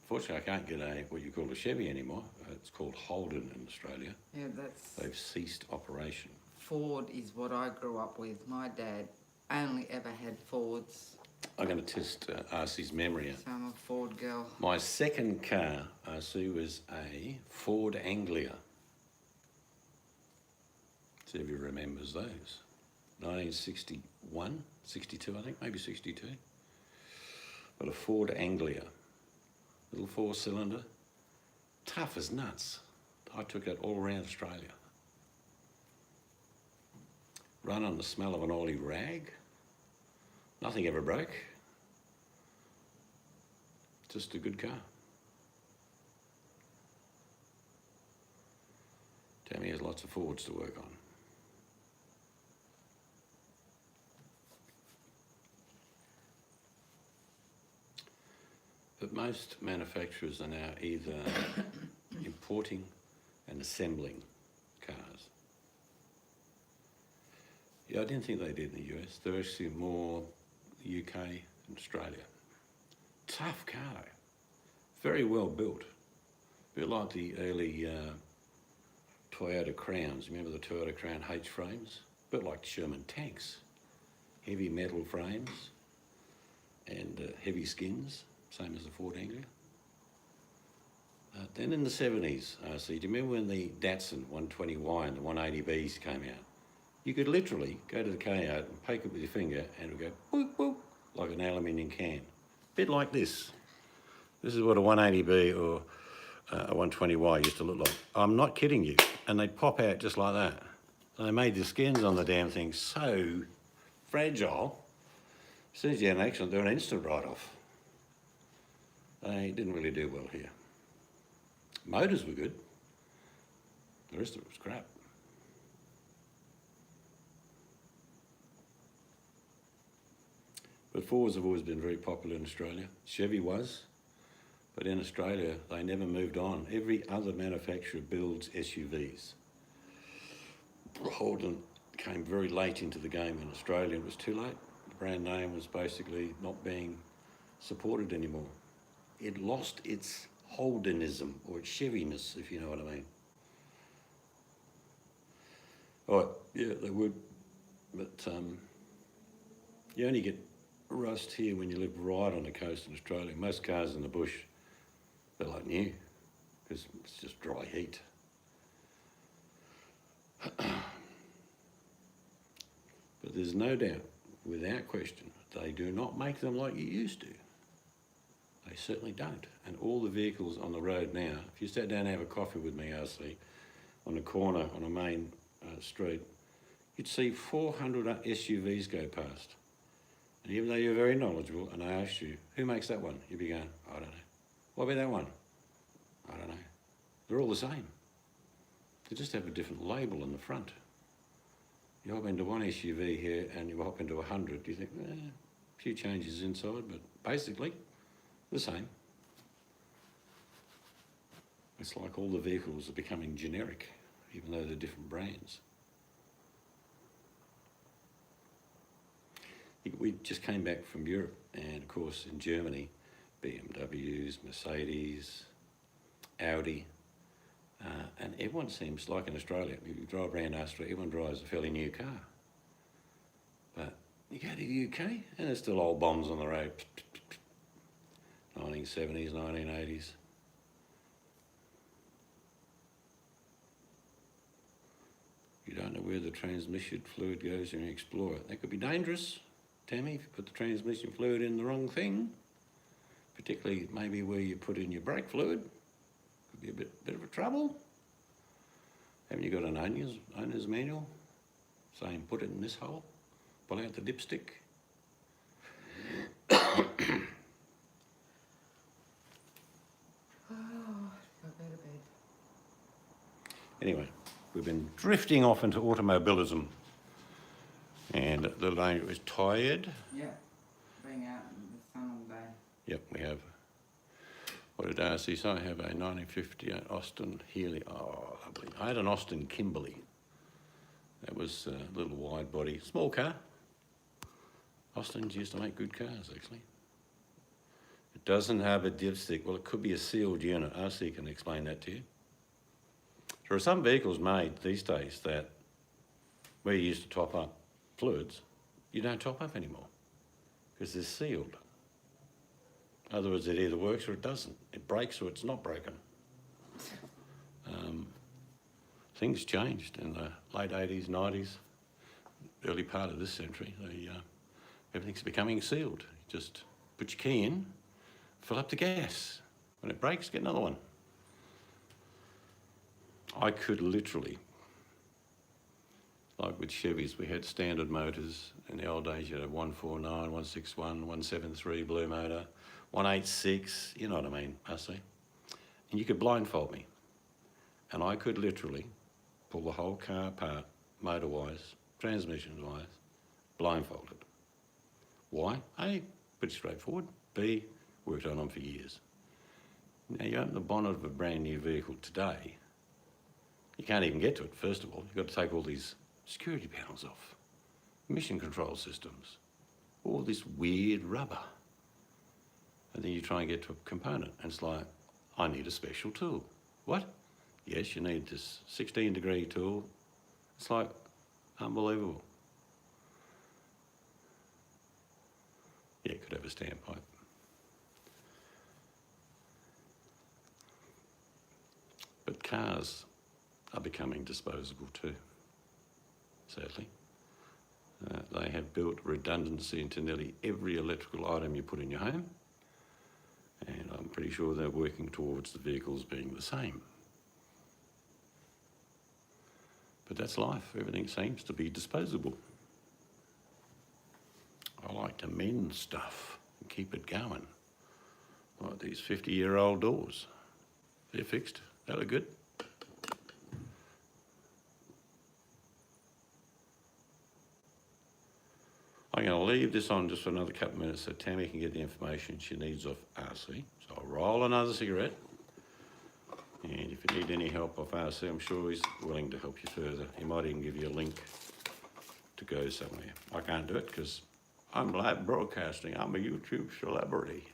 Fortunately, I can't get what you call a Chevy anymore. It's called Holden in Australia. Yeah, that's... They've ceased operation. Ford is what I grew up with. My dad only ever had Fords I'm going to test RC's memory. So I'm a Ford girl. My second car, RC, was a Ford Anglia. See if he remembers those. 1961, 62 I think, maybe 62. But a Ford Anglia, little 4-cylinder, tough as nuts. I took it all around Australia. Run on the smell of an oily rag. Nothing ever broke. Just a good car. Tammy has lots of Fords to work on. But most manufacturers are now either importing and assembling cars. Yeah, I didn't think they did in the US. They're actually more the UK and Australia. Tough car though. Very well built. A bit like the early Toyota Crowns. Remember the Toyota Crown H frames? A bit like Sherman tanks. Heavy metal frames and heavy skins, same as the Ford Anglia. Then in the 70s, do you remember when the Datsun 120Y and the 180Bs came out? You could literally go to the K-out and poke it with your finger and it would go boop, boop, like an aluminium can. Bit like this. This is what a 180B or a 120Y used to look like. I'm not kidding you. And they pop out just like that. They made the skins on the damn thing so fragile. As soon as you had an accident, they're an instant write-off. They didn't really do well here. Motors were good. The rest of it was crap. But Fords have always been very popular in Australia. Chevy was, but in Australia they never moved on. Every other manufacturer builds SUVs. Holden came very late into the game in Australia. It was too late. The brand name was basically not being supported anymore. It lost its Holdenism, or its Chevyness, if you know what I mean. Oh, yeah, they would, but you only get rust here when you live right on the coast in Australia. Most cars in the bush, they're like new, because it's just dry heat. But there's no doubt, without question, they do not make them like you used to. They certainly don't. And all the vehicles on the road now, if you sat down and have a coffee with me, RC, on the corner on a main street, you'd see 400 SUVs go past. And even though you're very knowledgeable and I asked you, who makes that one? You'd be going, I don't know. What about that one? I don't know. They're all the same. They just have a different label on the front. You hop into one SUV here and you hop into 100, you think, a few changes inside, but basically the same. It's like all the vehicles are becoming generic, even though they're different brands. We just came back from Europe, and of course in Germany, BMWs, Mercedes, Audi, and everyone seems like in Australia, if you drive around Australia, everyone drives a fairly new car. But you go to the UK and there's still old bombs on the road. 1970s, 1980s. You don't know where the transmission fluid goes in an Explorer. That could be dangerous, Tammy, if you put the transmission fluid in the wrong thing, particularly maybe where you put in your brake fluid. Could be a bit of a trouble. Haven't you got an owner's manual saying put it in this hole, pull out the dipstick? Anyway, we've been drifting off into automobilism, and the lady was tired. Yeah, being out in the sun all day. Yep, we have. What did RC say? I have a 1958 Austin Healey. Oh, lovely. I had an Austin Kimberley. That was a little wide body, small car. Austin's used to make good cars, actually. It doesn't have a dipstick. Well, it could be a sealed unit. RC can explain that to you. There are some vehicles made these days that where you used to top up fluids, you don't top up anymore because they're sealed. In other words, it either works or it doesn't. It breaks or it's not broken. Things changed in the late 80s, 90s, early part of this century. Everything's becoming sealed. You just put your key in, fill up the gas. When it breaks, get another one. I could literally, like with Chevys, we had standard motors. In the old days, you had a 149, 161, 173 blue motor, 186, you know what I mean, RC. And you could blindfold me. And I could literally pull the whole car apart, motor-wise, transmission-wise, blindfolded. Why? A, pretty straightforward. B, worked on them for years. Now, you open the bonnet of a brand new vehicle today, you can't even get to it, first of all. You've got to take all these security panels off, emission control systems, all this weird rubber. And then you try and get to a component, and it's like, I need a special tool. What? Yes, you need this 16-degree tool. It's like, unbelievable. Yeah, could have a standpipe. But cars are becoming disposable too, sadly. They have built redundancy into nearly every electrical item you put in your home, and I'm pretty sure they're working towards the vehicles being the same. But that's life. Everything seems to be disposable. I like to mend stuff and keep it going. Like these 50-year-old doors. They're fixed. They look good. I'm going to leave this on just for another couple of minutes so Tammy can get the information she needs off RC. So I'll roll another cigarette. And if you need any help off RC, I'm sure he's willing to help you further. He might even give you a link to go somewhere. I can't do it because I'm live broadcasting. I'm a YouTube celebrity.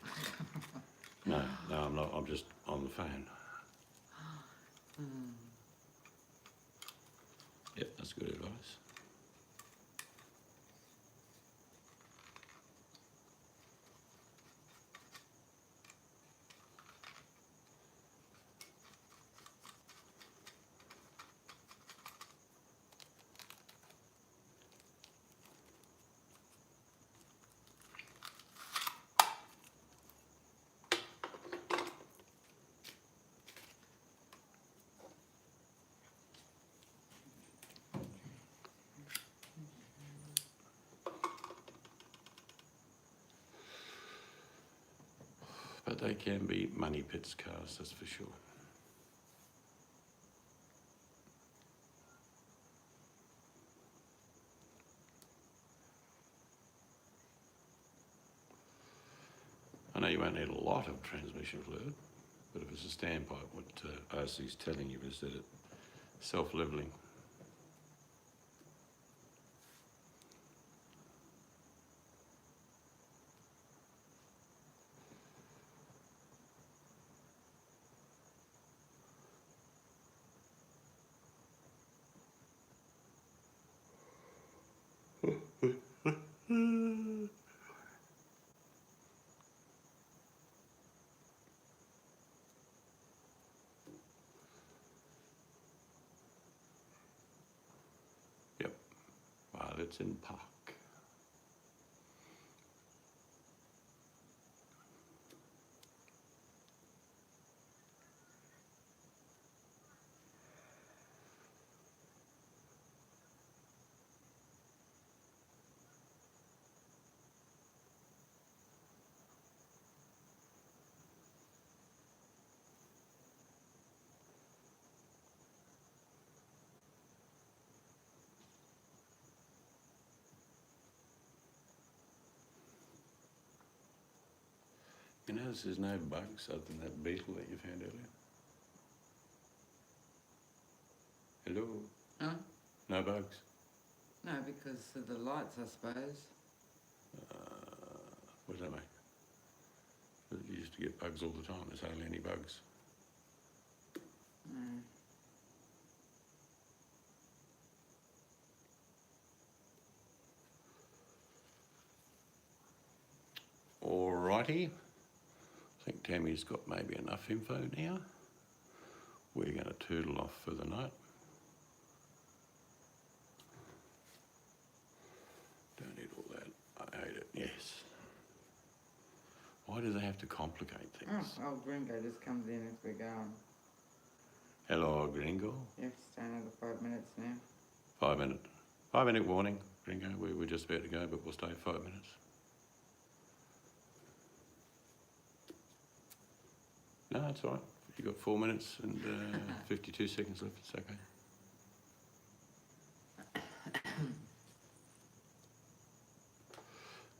No, I'm not. I'm just on the phone. Yep, that's good advice. But they can be money pits cars, that's for sure. I know you won't need a lot of transmission fluid, but if it's a standpipe, what RC's telling you is that it's self-levelling. Yep, while it's in park. You notice there's no bugs other than that beetle that you found earlier? Hello? Huh? No bugs? No, because of the lights, I suppose. What does that make? You used to get bugs all the time. There's hardly any bugs. Mm. Righty. I think Tammy's got maybe enough info now. We're going to toodle off for the night. Don't eat all that. I ate it, yes. Why do they have to complicate things? Oh, Gringo just comes in as we're going. Hello, Gringo. You have to stay another 5 minutes now. 5 minute. 5 minute warning, Gringo. We're just about to go, but we'll stay 5 minutes. No, that's all right. You've got 4 minutes and 52 seconds left. It's okay.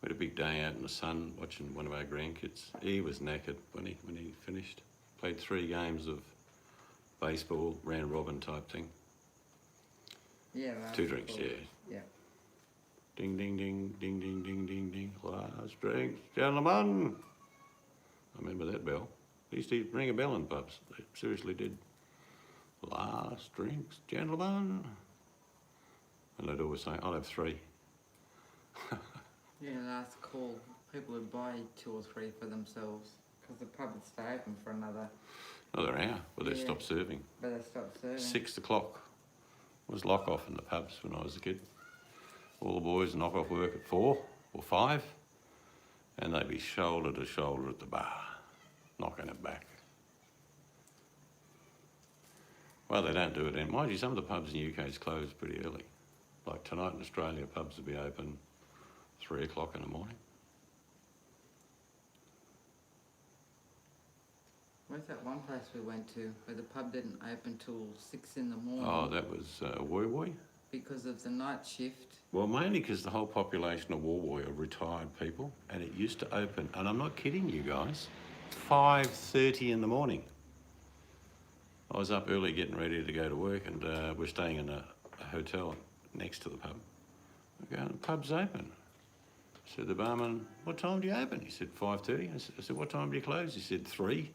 We had a big day out in the sun watching one of our grandkids. He was knackered when he finished. Played 3 games of baseball, round robin type thing. Yeah, 2 drinks, cool. yeah. Yeah. Ding, ding, ding, ding, ding, ding, ding, ding. Last drinks, gentlemen. I remember that bell. They used to ring a bell in pubs. They seriously did. Last drinks, gentlemen. And they'd always say, I'll have 3. Yeah, last call. People would buy 2 or 3 for themselves because the pub would stay open for another hour, but they Yeah. stopped serving. But they stopped serving. 6 o'clock was lock off in the pubs when I was a kid. All the boys knock off work at 4 or 5 and they'd be shoulder to shoulder at the bar, knocking it back. Well, they don't do it anymore. Mind you, some of the pubs in the UK is closed pretty early. Like tonight in Australia, pubs will be open 3 o'clock in the morning. Where's that one place we went to where the pub didn't open till 6 in the morning Oh, that was Woy Woy? because of the night shift? Well, mainly because the whole population of Woy Woy are retired people, and it used to open, and I'm not kidding you guys, 5:30 in the morning. I was up early getting ready to go to work, and we're staying in a hotel next to the pub. I go, the pub's open. I said, the barman, what time do you open? He said, 5:30. I said, what time do you close? He said, 3.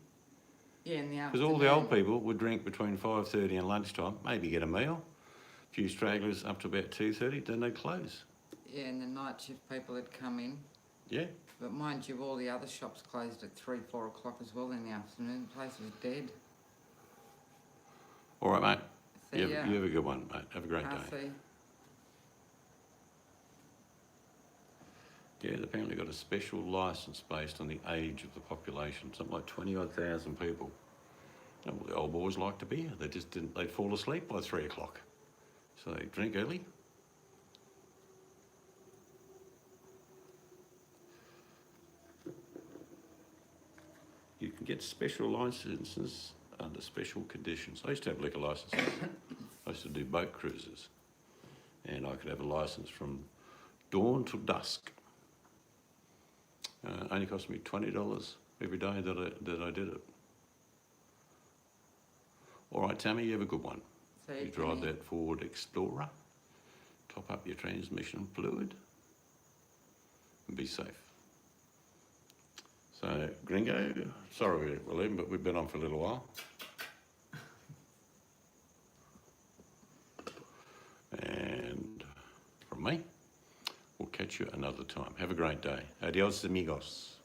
Yeah, in the afternoon. Because all the old people would drink between 5:30 and lunchtime, maybe get a meal, a few stragglers up to about 2:30, then they'd close. Yeah, and the night shift people had come in. Yeah. But mind you, all the other shops closed at 3, 4 o'clock as well in the afternoon. The place was dead. All right, mate. See ya. You have a good one, mate. Have a great I day. see. Yeah, they apparently got a special licence based on the age of the population, something like 20-odd thousand people. And well, the old boys liked a beer. They just didn't, they'd fall asleep by 3 o'clock. So they drink early. You can get special licences under special conditions. I used to have liquor licences. I used to do boat cruises. And I could have a licence from dawn till dusk. Only cost me $20 every day that I did it. All right, Tammy, you have a good one. So You drive that Ford Explorer, top up your transmission fluid, and be safe. So, Gringo, sorry we're leaving, but we've been on for a little while. And from me, we'll catch you another time. Have a great day. Adios, amigos.